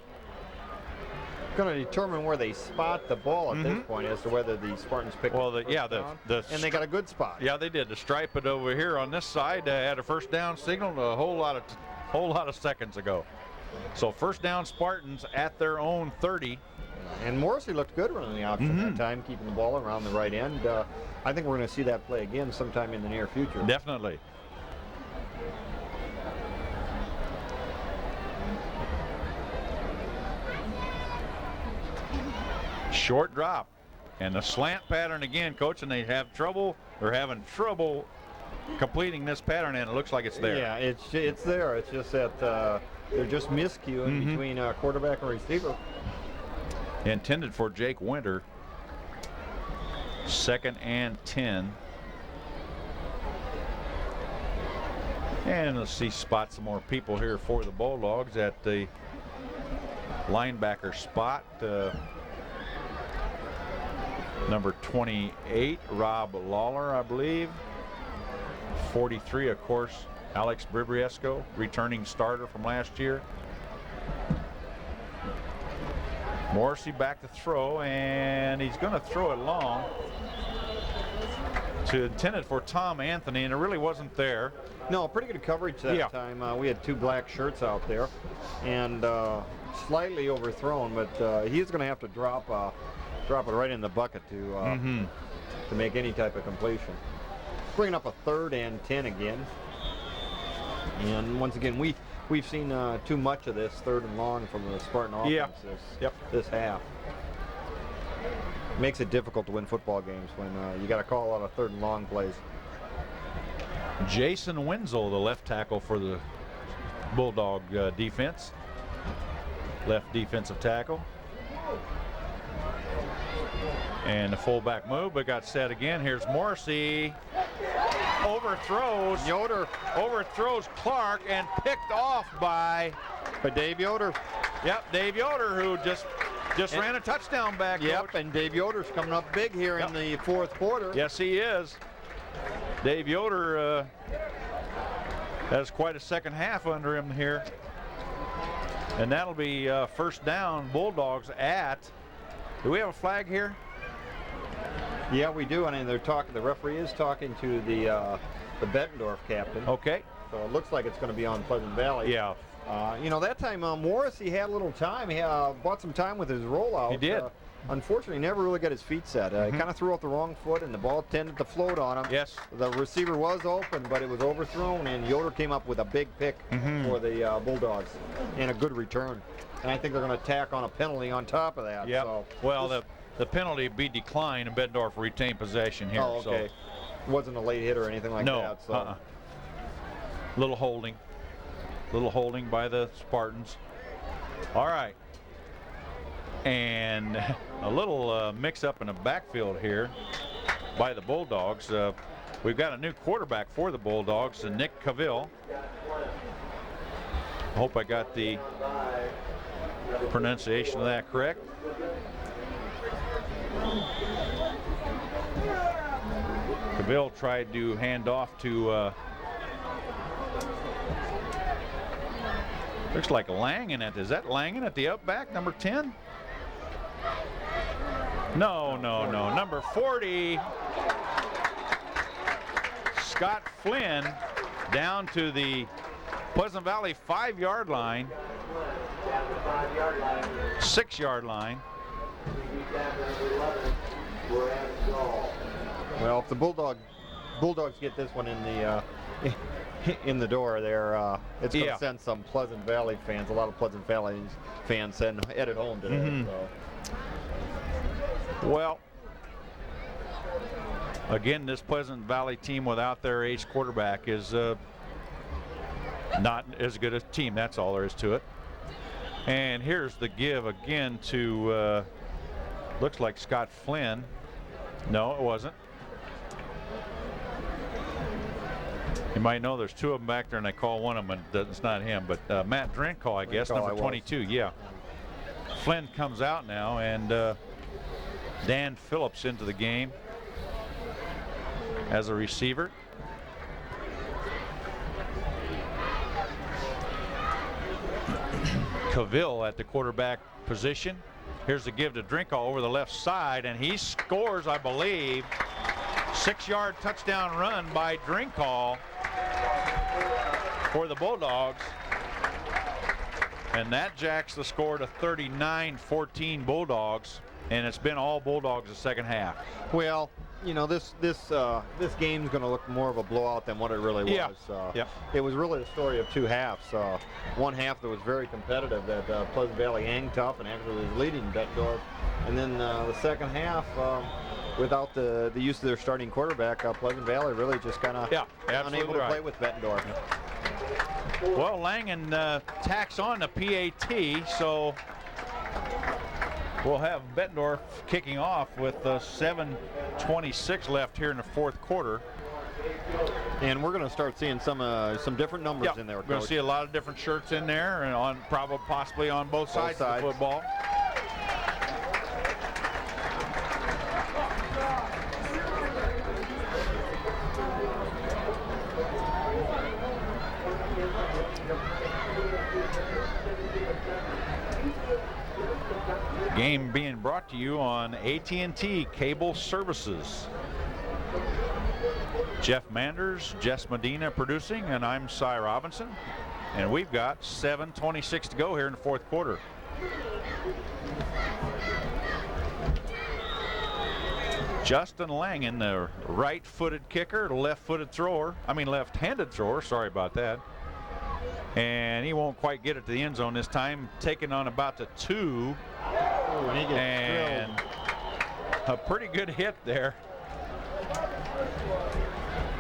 Going to determine where they spot the ball at this point as to whether the Spartans pick Well, the first down. And they got a good spot. Yeah, they did. To stripe it over here on this side had a first down signal a whole lot of seconds ago. So first down Spartans at their own 30. And Morrissey looked good running the option that time, keeping the ball around the right end. I think we're going to see that play again sometime in the near future. Definitely. Short drop and the slant pattern again, coach, and they have trouble. They're having trouble completing this pattern, and it looks like it's there. Yeah, it's there. It's just that they're just miscuing between quarterback and receiver. Intended for Jake Winter. 2nd and 10. And let's see, spot some more people here for the Bulldogs at the linebacker spot. Number 28, Rob Lawler, I believe. 43, of course, Alex Bribriesco, returning starter from last year. Morrissey back to throw, and he's going to throw it long. Intended for Tom Anthony, and it really wasn't there. No, pretty good coverage that time. We had 2 black shirts out there, and slightly overthrown, but he's going to have to drop it right in the bucket to make any type of completion. Bringing up a 3rd and 10 again. And once again, we've seen too much of this 3rd and long from the Spartan offense this half. Makes it difficult to win football games when you got to call a lot of 3rd and long plays. Jason Wenzel, the left tackle for the Bulldog defense. Left defensive tackle. And the fullback move, but got set again. Here's Morrissey. Overthrows. Overthrows Clark and picked off by Dave Yoder. Yep, Dave Yoder, who just ran a touchdown back. Yep, coach. and Dave Yoder's coming up big here in the 4th quarter. Yes, he is. Dave Yoder has quite a second half under him here. And that'll be first down, Bulldogs at. Do we have a flag here? Yeah, we do, and they're talking. The referee is talking to the Bettendorf captain. Okay. so it looks like it's going to be on Pleasant Valley. Yeah. You know, that time Morrissey had a little time. He bought some time with his rollout. He did. Unfortunately, he never really got his feet set. He kind of threw out the wrong foot, and the ball tended to float on him. Yes. The receiver was open, but it was overthrown, and Yoder came up with a big pick for the Bulldogs and a good return. And I think they're going to tack on a penalty on top of that. Yeah. So Well, the penalty be declined, and Bettendorf retain possession here. Oh, okay. So. Wasn't a late hit or anything like No. that. So. Little holding by the Spartans. All right. And a little mix-up in the backfield here by the Bulldogs. We've got a new quarterback for the Bulldogs, Nick Cavill. Hope I got the pronunciation of that correct. Cavill tried to hand off to looks like Langen is that Langen at the up back, number 10? No, number 40. Scott Flynn down to the Pleasant Valley 5-yard line, 6-yard line. Well, if the Bulldogs get this one in the door there, it's going to send some Pleasant Valley fans, a lot of Pleasant Valley fans headed home today. So. Well, again, this Pleasant Valley team without their ace quarterback is not as good a team. That's all there is to it. And here's the give again to looks like Scott Flynn. No, it wasn't. You might know there's two of them back there, and they call one of them, and it's not him, but Matt Drenko, I guess, number 22. Yeah. Flynn comes out now, and Dan Phillips into the game as a receiver. Cavill at the quarterback position. Here's the give to Drenko over the left side, and he scores, I believe. 6-yard touchdown run by Drenko for the Bulldogs. And that jacks the score to 39-14 Bulldogs, and it's been all Bulldogs the second half. Well, you know, this game's going to look more of a blowout than what it really was. It was really a story of two halves. One half that was very competitive, that Pleasant Valley hang tough and actually was leading Bettendorf, and then the second half, without the use of their starting quarterback, Pleasant Valley really just kind of unable to play with Bettendorf. Well, Langen tacks on the PAT, so we'll have Bettendorf kicking off with 7:26 left here in the fourth quarter. And we're going to start seeing some different numbers in there, Coach. We're going to see a lot of different shirts in there, and possibly on both sides of the football. Game being brought to you on AT&T Cable Services. Jeff Manders, Jess Medina producing, and I'm Cy Robinson. And we've got 7:26 to go here in the fourth quarter. Justin Langen, the right-footed kicker, left-handed thrower, sorry about that. And he won't quite get it to the end zone this time, taking on about the 2. And a pretty good hit there.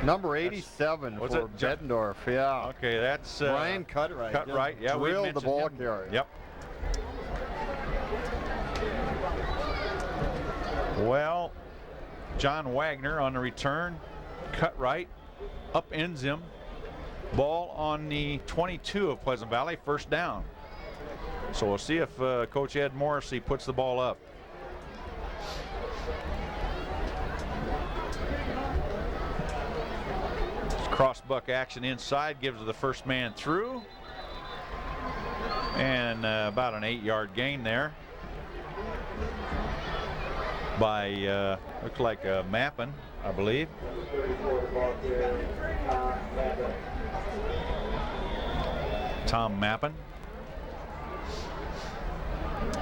Number 87 for Bettendorf. Yeah. Okay, that's Ryan Cutright. Cutright, yeah, we drilled the ball him. carrier. Yep. Well, John Wagner on the return. Cutright upends him. Ball on the 22 of Pleasant Valley, first down. So we'll see if Coach Ed Morrissey puts the ball up. Cross-buck action inside, gives the first man through. And about an 8-yard gain there by, looks like Mappin, I believe. Tom Mappin.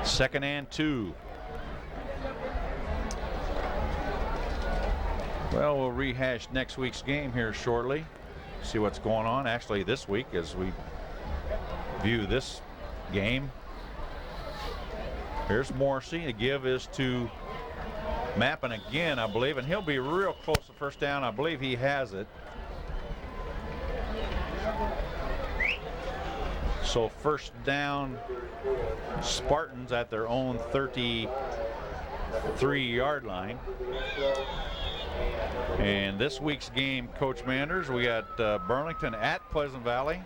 2nd and 2. Well, we'll rehash next week's game here shortly. See what's going on actually this week as we view this game. Here's Morrissey. The give is to Mappin again, I believe, and he'll be real close to first down. I believe he has it. So first down, Spartans at their own 33-yard line. And this week's game, Coach Manders, we got Burlington at Pleasant Valley.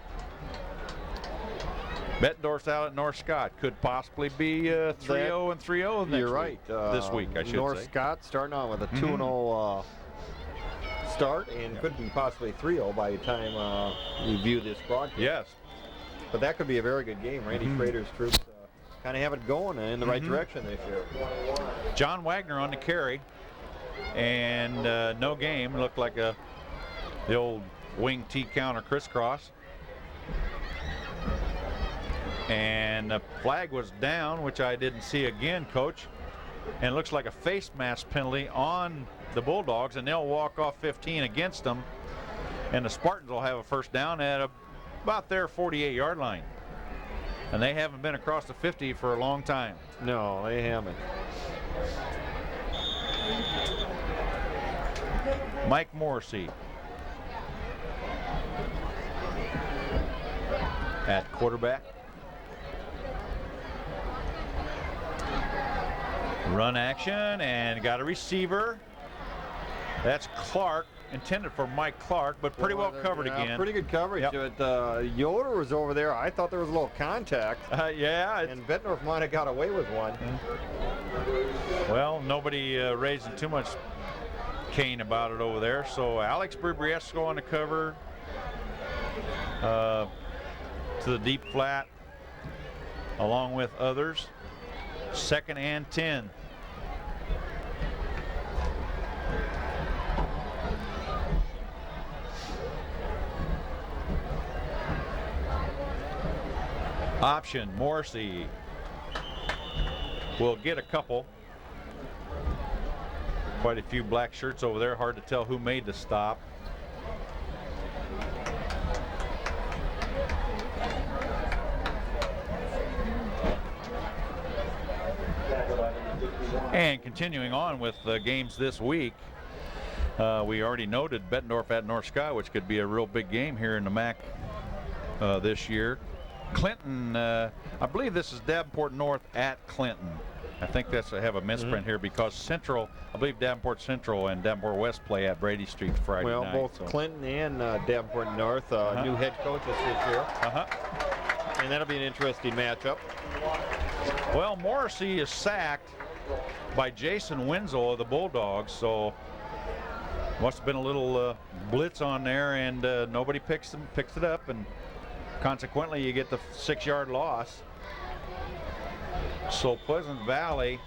Bettendorf's out at North Scott. Could possibly be 3-0 and 3-0 next You're right. week. This week, I should North say. Scott starting out with a 2-0 start and could be possibly 3-0 by the time you view this broadcast. Yes. But that could be a very good game. Randy Frater's troops kind of have it going in the right direction this year. John Wagner on the carry. And no game. Looked like the old wing T counter crisscross. And the flag was down, which I didn't see again, Coach. And it looks like a face mask penalty on the Bulldogs, and they'll walk off 15 against them. And the Spartans will have a first down at about their 48-yard line. And they haven't been across the 50 for a long time. No, they haven't. Mike Morrissey at quarterback. Run action and got a receiver. That's Clark, intended for Mike Clark, but pretty well covered again. Pretty good coverage. But Yoder was over there. I thought there was a little contact. Yeah. And Bettendorf might have got away with one. Well, nobody raising too much cane about it over there. So Alex Bribriesco on the cover to the deep flat along with others. 2nd and 10. Option, Morrissey will get a couple. Quite a few black shirts over there. Hard to tell who made the stop. And continuing on with the games this week, we already noted Bettendorf at North Scott, which could be a real big game here in the MAC this year. Clinton, I believe this is Davenport North at Clinton. I think I have a misprint here because Central, I believe Davenport Central and Davenport West play at Brady Street Friday night. Well, both Clinton and Davenport North, new head coaches this year. And that'll be an interesting matchup. Well, Morrissey is sacked by Jason Wenzel of the Bulldogs, so must have been a little blitz on there, and nobody picks it up, and consequently you get the 6-yard loss. So Pleasant Valley,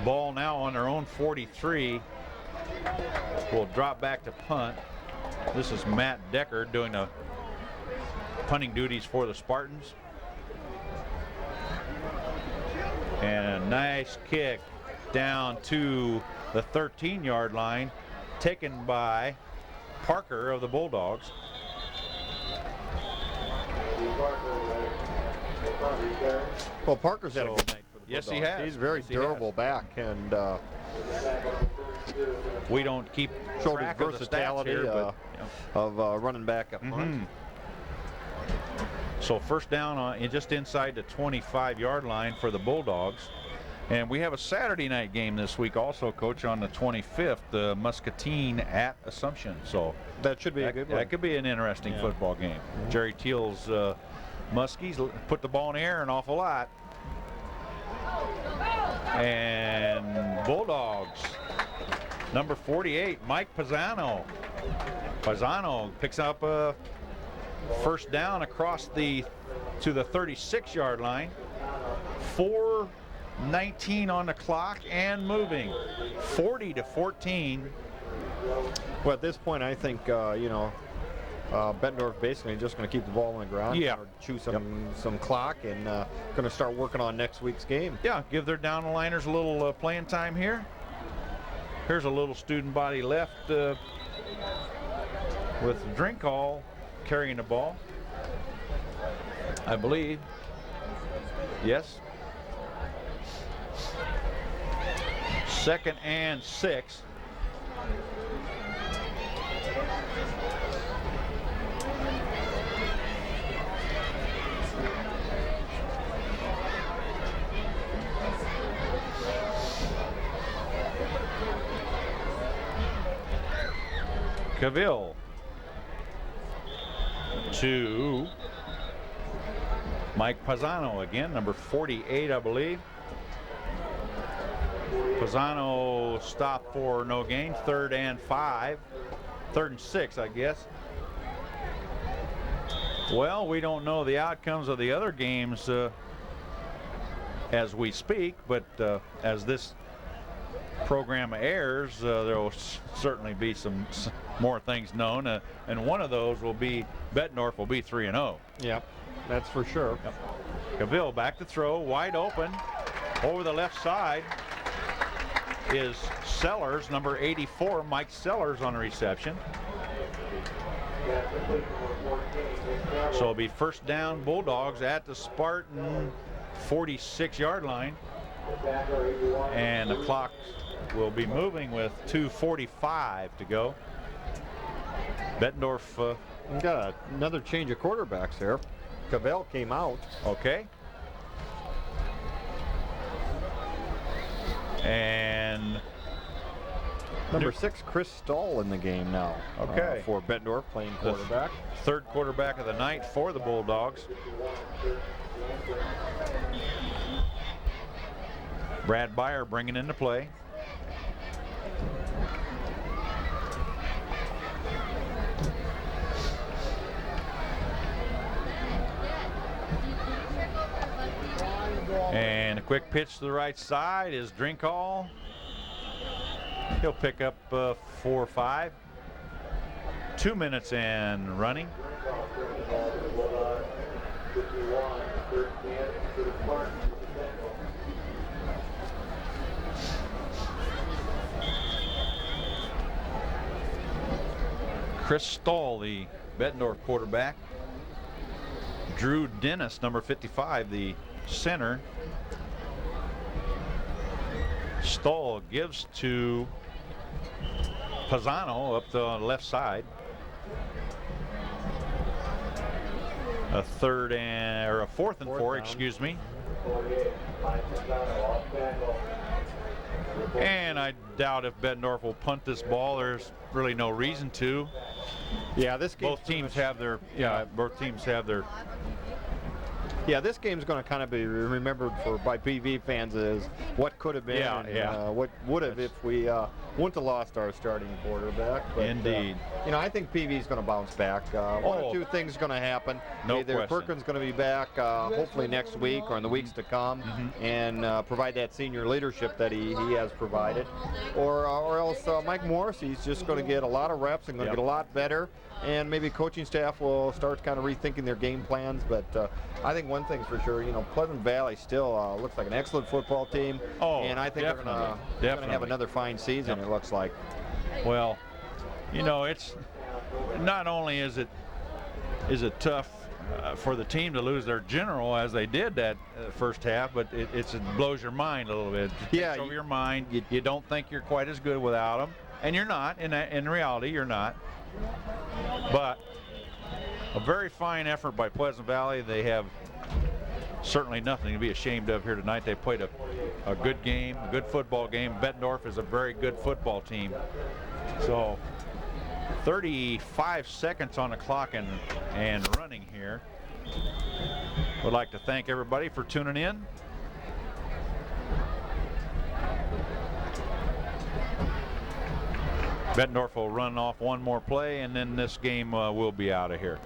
ball now on their own 43, will drop back to punt. This is Matt Decker doing the punting duties for the Spartans. And a nice kick down to the 13-yard line, taken by Parker of the Bulldogs. Well, Parker's had a good night for the Bulldogs. Yes, he has. He's very durable back, and we don't keep showed his track of the versatility stats here, but, of running back up front. So first down on just inside the 25-yard line for the Bulldogs. And we have a Saturday night game this week also, Coach, on the 25th, the Muscatine at Assumption. So that should be a good one. That could be an interesting football game. Jerry Teal's Muskies put the ball in the air an awful lot. And Bulldogs, number 48, Mike Pisano. Pisano picks up a first down across to the 36-yard line. 4:19 on the clock and moving. 40-14. Well, at this point, I think Bettendorf basically just going to keep the ball on the ground, Yeah. or chew some clock, and going to start working on next week's game. Yeah, give their down the liners a little playing time here. Here's a little student body left with Drinkall carrying the ball, I believe. Yes. 2nd and 6. Cavill to Mike Pisano again, number 48, I believe. Pisano stopped for no gain, 3rd and 5, 3rd and 6, I guess. Well, we don't know the outcomes of the other games as we speak, but as this program airs, there will certainly be some more things known, and one of those will be Bettendorf will be 3-0. Yep, that's for sure. Yep. Cavill back to throw, wide open. Over the left side is Sellers, number 84, Mike Sellers on the reception. So it'll be 1st down Bulldogs at the Spartan 46-yard line. And the clock will be moving with 2:45 to go. Bettendorf got another change of quarterbacks there. Cavell came out. Okay. And number 6, Chris Stahl in the game now. Okay. For Bettendorf playing quarterback. 3rd quarterback of the night for the Bulldogs. Brad Byer bringing into play. And a quick pitch to the right side is Drinkall. He'll pick up 4 or 5. 2 minutes and running. Chris Stahl, the Bettendorf quarterback. Drew Dennis, number 55, the center. Stahl gives to Pisano up the left side. A 4th and 4, excuse me. And I doubt if Bettendorf will punt this ball. There's really no reason to. Yeah, this game. Both teams have their. Both teams have their. Yeah, this game's going to kind of be remembered by PV fans as what could have been, what would have if we wouldn't have lost our starting quarterback. But, Indeed. I think PV's going to bounce back. One or two things going to happen. No Either question. Perkins going to be back, hopefully next week or in the weeks to come, and provide that senior leadership that he has provided, or else Mike Morrissey's just going to get a lot of reps and going to get a lot better. And maybe coaching staff will start kind of rethinking their game plans. But I think one thing's for sure, Pleasant Valley still looks like an excellent football team. Oh, and I think they're going to have another fine season, it looks like. Well, it's not only is it tough for the team to lose their general as they did that first half, but it blows your mind a little bit. It takes over your mind. You don't think you're quite as good without them, and you're not. In reality, you're not. But a very fine effort by Pleasant Valley. They have certainly nothing to be ashamed of here tonight. They played a good game, a good football game. Bettendorf is a very good football team. So 35 seconds on the clock and running here. Would like to thank everybody for tuning in. Bettendorf will run off one more play, and then this game will be out of here.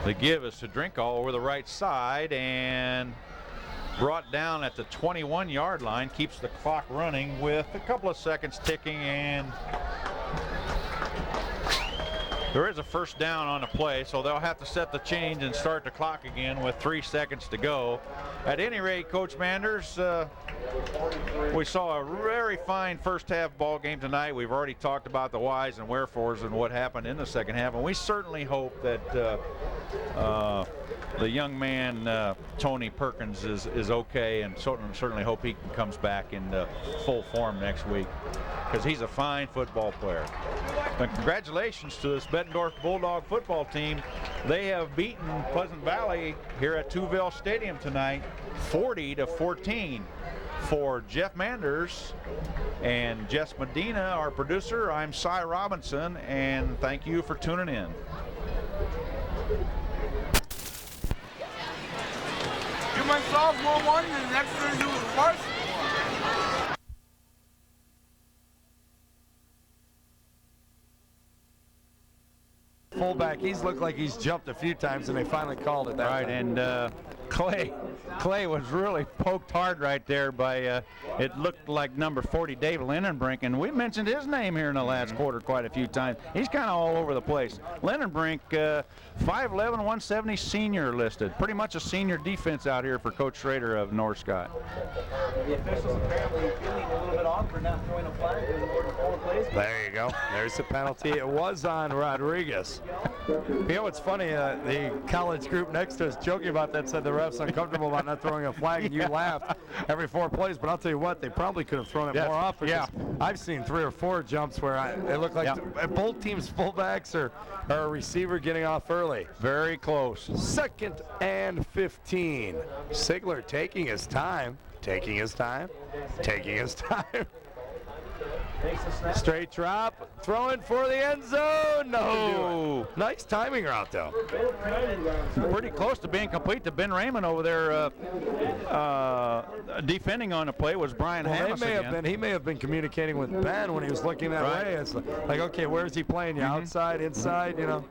The give is to Drinkall over the right side, and brought down at the 21-yard line, keeps the clock running with a couple of seconds ticking, and there is a first down on the play, so they'll have to set the change and start the clock again with 3 seconds to go. At any rate, Coach Manders, we saw a very fine first half ball game tonight. We've already talked about the whys and wherefores and what happened in the second half, and we certainly hope that the young man Tony Perkins is okay, and certainly hope he comes back in full form next week, because he's a fine football player. And congratulations to this Bettendorf Bulldog football team. They have beaten Pleasant Valley here at Tuville Stadium tonight, 40-14. For Jeff Manders and Jess Medina, our producer, I'm Cy Robinson, and thank you for tuning in. You went sophomore one, and the next year you was first. Fullback, he's looked like he's jumped a few times, and they finally called it that Right, time. and Clay was really poked hard right there by, it looked like number 40, Dave Lindenbrink, and we mentioned his name here in the last quarter quite a few times. He's kind of all over the place. Lindenbrink, 5'11", 170 senior listed. Pretty much a senior defense out here for Coach Schrader of North Scott. The officials apparently feeling a little bit awkward not throwing a flag in more than 4 plays. There you go. There's the penalty. It was on Rodriguez. You know what's funny? The college group next to us joking about that said the ref's uncomfortable about not throwing a flag, and you laughed every 4 plays. But I'll tell you what, they probably could have thrown it more often. Yeah. I've seen 3 or 4 jumps where it looked like both teams' fullbacks or a receiver getting off early. Very close. 2nd and 15. Sigler taking his time. Taking his time. Taking his time. Straight drop, throwing for the end zone. No. Nice timing route, though. Pretty close to being complete to Ben Raymond over there. Defending on the play was Brian Hammis again. He may have been communicating with Ben when he was looking that way. It's like, okay, where is he playing? You outside, inside, you know?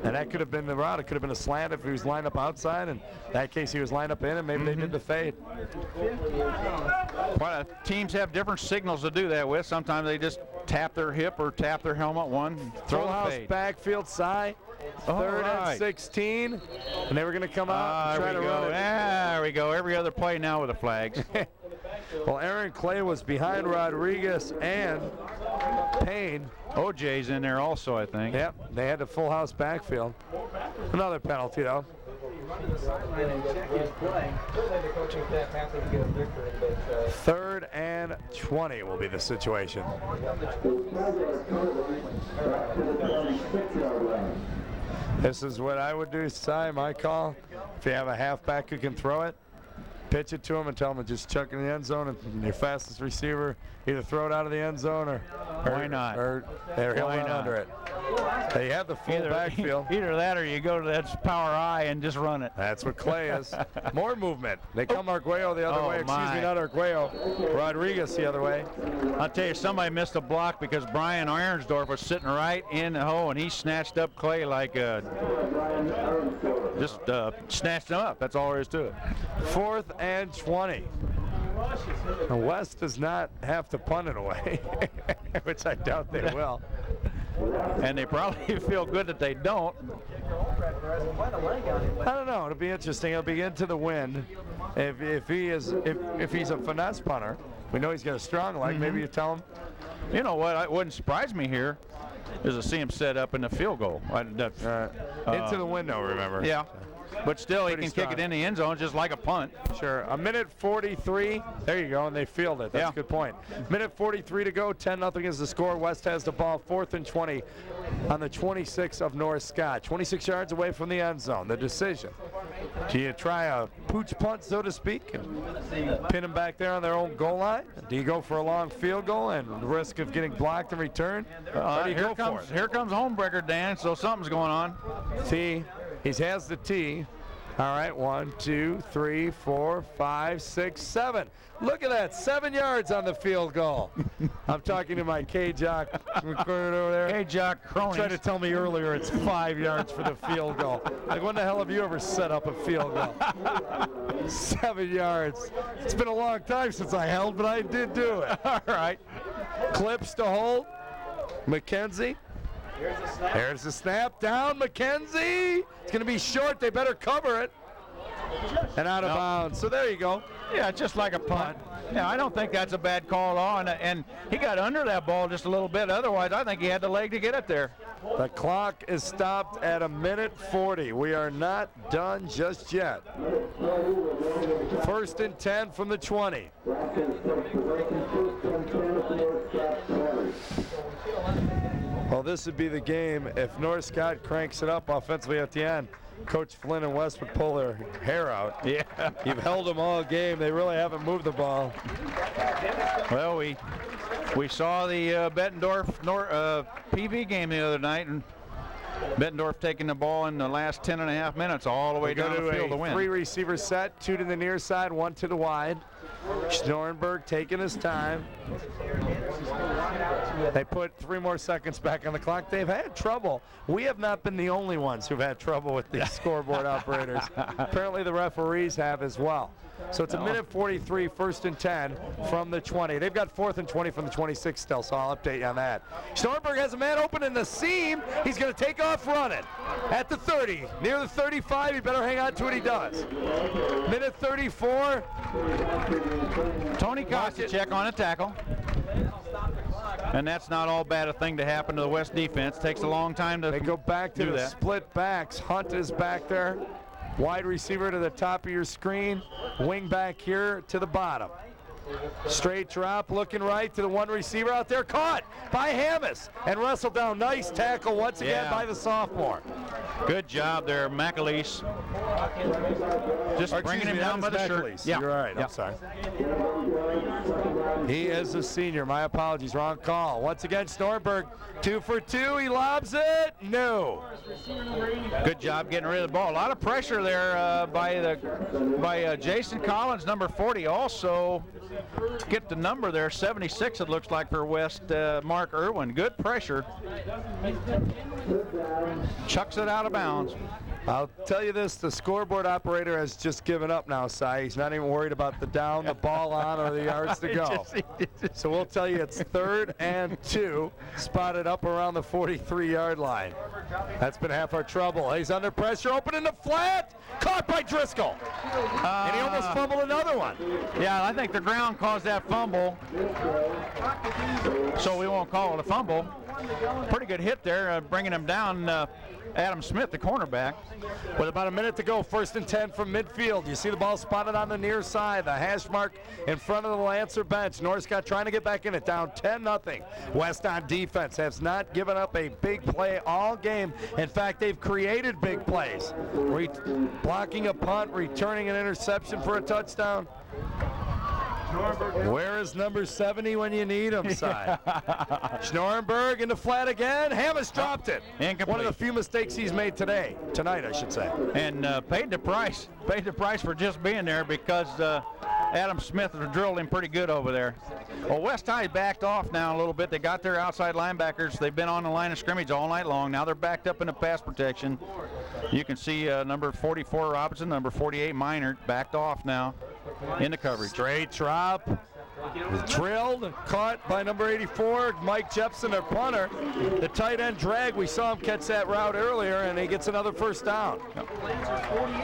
And that could have been the route. It could have been a slant if he was lined up outside. In that case, he was lined up in, and maybe they did the fade. Well, teams have different signals to do that with. Sometimes they just tap their hip or tap their helmet throw Full the house fade. backfield side. 3rd and 16. And they were going to come out and try to run it. There we go. Every other play now with the flags. Well, Aaron Clay was behind Rodriguez and Payne. OJ's in there also, I think. Yep, they had the full house backfield. Another penalty, though. 3rd and 20 will be the situation. This is what I would do, Cy, my call. If you have a halfback who can throw it, pitch it to him and tell him to just chuck it in the end zone, and your fastest receiver either throw it out of the end zone or why not? Or he'll run under it. They have the full backfield. Either that or you go to that power I and just run it. That's what Clay is. More movement. They come Arguello the other way. Excuse me, not Arguello. Rodriguez the other way. I'll tell you, somebody missed a block because Brian Arnsdorf was sitting right in the hole, and he snatched up Clay like just snatched him up. That's all there is to it. 4th and 20. The West does not have to punt it away, which I doubt they will. And they probably feel good that they don't. I don't know. It'll be interesting. It'll be into the wind. If he's a finesse punter, we know he's got a strong leg. Maybe you tell him. You know what? It wouldn't surprise me here is to see him set up in the field goal. Into the window, remember? Yeah. But still, he can strong. kick it in the end zone just like a punt. Sure. 1:43. There you go, and they field it. That's a good point. 1:43 to go. 10-0 is the score. West has the ball. 4th and 20 on the 26 of North Scott. 26 yards away from the end zone. The decision. Do you try a pooch punt, so to speak, and pin them back there on their own goal line? Do you go for a long field goal and risk of getting blocked in return? Or do you go for it? Here comes Homebreaker, Dan, so something's going on. T. He has the T. All right, 1, 2, 3, 4, 5, 6, 7. Look at that, 7 yards on the field goal. I'm talking to my K-Jock over there. K-Jock cronies. He tried to tell me earlier it's 5 yards for the field goal. Like, when the hell have you ever set up a field goal? 7 yards. It's been a long time since I held, but I did do it. All right. Clips to hold. McKenzie. There's the snap. Down, McKenzie. It's going to be short. They better cover it. And out of bounds. So there you go. Yeah, just like a punt. Yeah, I don't think that's a bad call at all. And he got under that ball just a little bit. Otherwise, I think he had the leg to get it there. The clock is stopped at 1:40. We are not done just yet. 1st and 10 from the 20. Well, this would be the game if North Scott cranks it up offensively at the end. Coach Flynn and West would pull their hair out. Yeah. You've held them all game. They really haven't moved the ball. Well, we saw the Bettendorf PV game the other night, and Bettendorf taking the ball in the last 10.5 minutes all the way down the field to win. 3-receiver set, 2 to the near side, 1 to the wide. Schnorrenberg taking his time. They put 3 more seconds back on the clock. They've had trouble. We have not been the only ones who've had trouble with these scoreboard operators. Apparently the referees have as well. So it's 1:43, 1st and 10 from the 20. They've got 4th and 20 from the 26 still, so I'll update you on that. Schnorrenberg has a man open in the seam. He's going to take off running at the 30. Near the 35, he better hang on to it. He does. 1:34. Tony Kosticek on a tackle. And that's not all bad a thing to happen to the West defense. Takes a long time to They go back to do the that. split backs. Hunt is back there. Wide receiver to the top of your screen. Wing back here to the bottom. Straight drop, looking right to the one receiver out there. Caught by Hammis and wrestled down. Nice tackle once again by the sophomore. Good job there, McAleese. Just bringing him down by the shirt. Yeah. You're right. I'm sorry. He is a senior. My apologies. Wrong call. Once again, Schnorrenberg 2 for 2. He lobs it. No. Good job getting rid of the ball. A lot of pressure there by Jason Collins, number 40. Also, get the number there, 76 it looks like for West, Mark Irwin. Good pressure. Chucks it out of bounds. I'll tell you this, the scoreboard operator has just given up now, Si. He's not even worried about the down, the ball on, or the yards to go. So we'll tell you it's 3rd and 2, spotted up around the 43-yard line. That's been half our trouble. He's under pressure, open in the flat, caught by Driscoll. And he almost fumbled another one. Yeah, I think the ground caused that fumble, so we won't call it a fumble. Pretty good hit there, bringing him down. Adam Smith, the cornerback. With about a minute to go, 1st and 10 from midfield. You see the ball spotted on the near side. The hash mark in front of the Lancer bench. North Scott trying to get back in it, down 10-0. West on defense has not given up a big play all game. In fact, they've created big plays. Blocking a punt, returning an interception for a touchdown. Where is number 70 when you need him, Si? Schnorrenberg in the flat again. Hammis dropped it. Incomplete. One of the few mistakes he's made tonight, I should say. And paid the price for just being there, because Adam Smith has drilled him pretty good over there. Well, West High backed off now a little bit. They got their outside linebackers. They've been on the line of scrimmage all night long. Now they're backed up in the pass protection. You can see number 44 Robinson, number 48 Minor backed off now in the coverage. Straight drop. Drilled, caught by number 84, Mike Jepson, their punter. The tight end drag, we saw him catch that route earlier, and he gets another first down.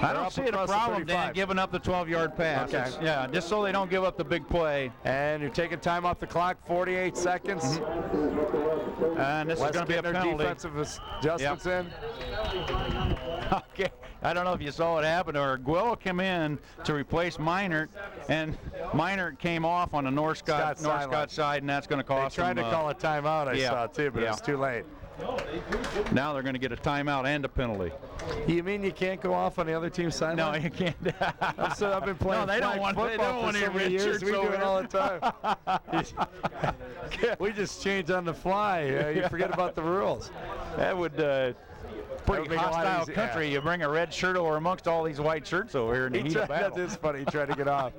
I don't see it a problem, Dan, giving up the 12-yard pass. Okay. Yeah, just so they don't give up the big play. And you're taking time off the clock, 48 seconds. And this is going to be a penalty. Defensive adjustments in. Okay, I don't know if you saw what happened, or Guello came in to replace Minert, and Minert came off on the North Scott side, and that's going to cost them. They tried to call a timeout, I saw too, but it was Yeah. too late. Now they're going to get a timeout and a penalty. You mean you can't go off on the other team's sideline? No, you can't. I've been playing they don't want football for so many years. We do it all the time. We just change on the fly. You forget about the rules. That would Pretty hostile country. Yeah. You bring a red shirt over amongst all these white shirts over here in the heat of battle. That is funny. He tried to get off.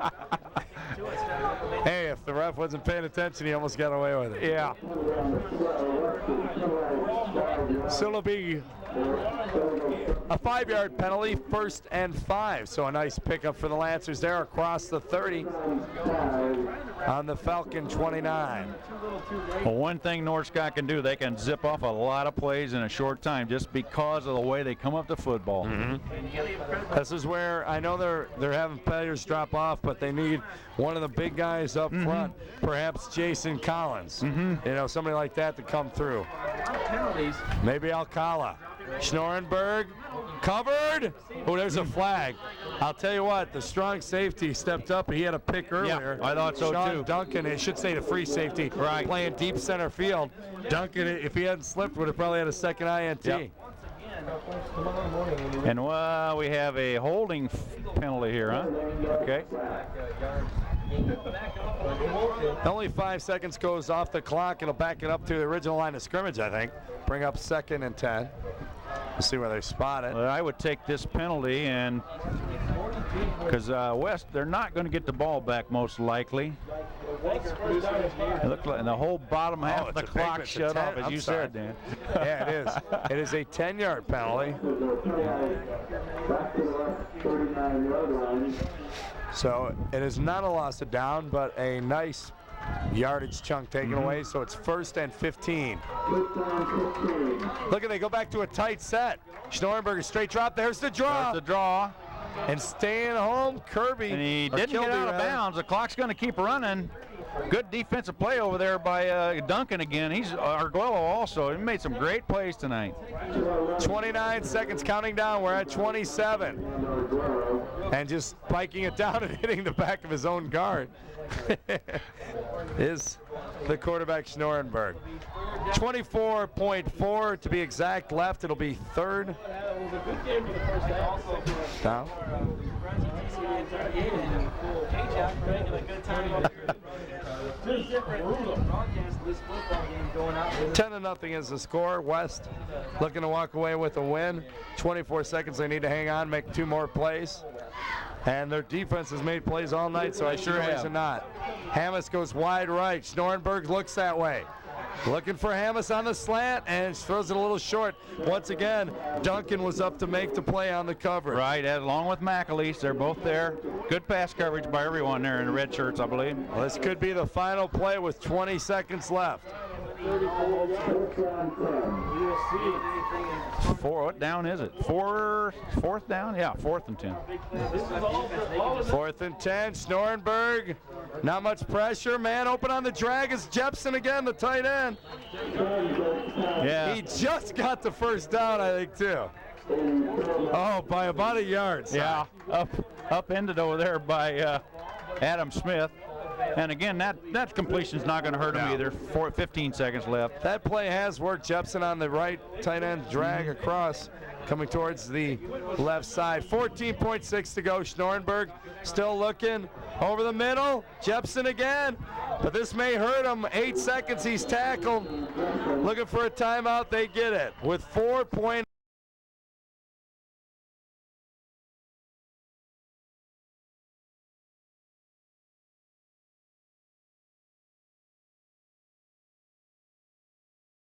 Hey, if the ref wasn't paying attention, he almost got away with it. Yeah. So it'll be a 5-yard penalty, 1st and 5. So a nice pickup for the Lancers there across the 30 on the Falcon 29. Well, one thing North Scott can do, they can zip off a lot of plays in a short time just because of the way they come up to football. This is where I know they're having players drop off, but they need one of the big guys up front, perhaps Jason Collins. You know, somebody like that to come through. Maybe Alcala. Schnorenberg covered. Oh, there's a flag. I'll tell you what, the strong safety stepped up. He had a pick earlier. I thought so Sean too. Duncan, it should say the free safety, playing deep center field. Duncan, if he hadn't slipped, would have probably had a second INT. Yep. And we have a holding penalty here, huh? Okay. Only 5 seconds goes off the clock. It'll back it up to the original line of scrimmage, I think. Bring up 2nd and 10. We'll see where they spot it. Well, I would take this penalty, and because West, they're not going to get the ball back most likely. It looked like the whole bottom half of the clock shut off, as you said, Dan. Yeah, it is. It is a 10-yard penalty. So it is not a loss of down, but a nice yardage chunk taken away. So it's 1st and 15. Look at they go back to a tight set. Schnorenberger straight drop. There's the draw. There's the draw. And staying home, Kirby. And he didn't get out of bounds. The clock's going to keep running. Good defensive play over there by Duncan again. He's Arguello also. He made some great plays tonight. 29 seconds counting down. We're at 27. And just spiking it down and hitting the back of his own guard is the quarterback Schnorenberg. 24.4 to be exact left. It'll be 3rd down. 10-0 is the score. West looking to walk away with a win. 24 seconds. They need to hang on, make 2 more plays. And their defense has made plays all night, so I sure have not. Hammis goes wide right. Schnorenberg looks that way. Looking for Hammis on the slant and throws it a little short. Once again, Duncan was up to make the play on the coverage. Right, along with McAleese. They're both there. Good pass coverage by everyone there in the red shirts, I believe. Well, this could be the final play with 20 seconds left. What down is it? Fourth down? Yeah, 4th and 10. 4th and 10. Schnorenberg. Not much pressure. Man open on the drag is Jepson again, the tight end. Yeah. He just got the 1st down, I think, too. Oh, by about a yard. Yeah, up-ended over there by Adam Smith. And again, that completion's not going to hurt him either. 15 seconds left. That play has worked. Jepson on the right, tight end drag across, coming towards the left side. 14.6 to go. Schnorenberg still looking over the middle. Jepson again, but this may hurt him. 8 seconds, he's tackled. Looking for a timeout, they get it. With 4.8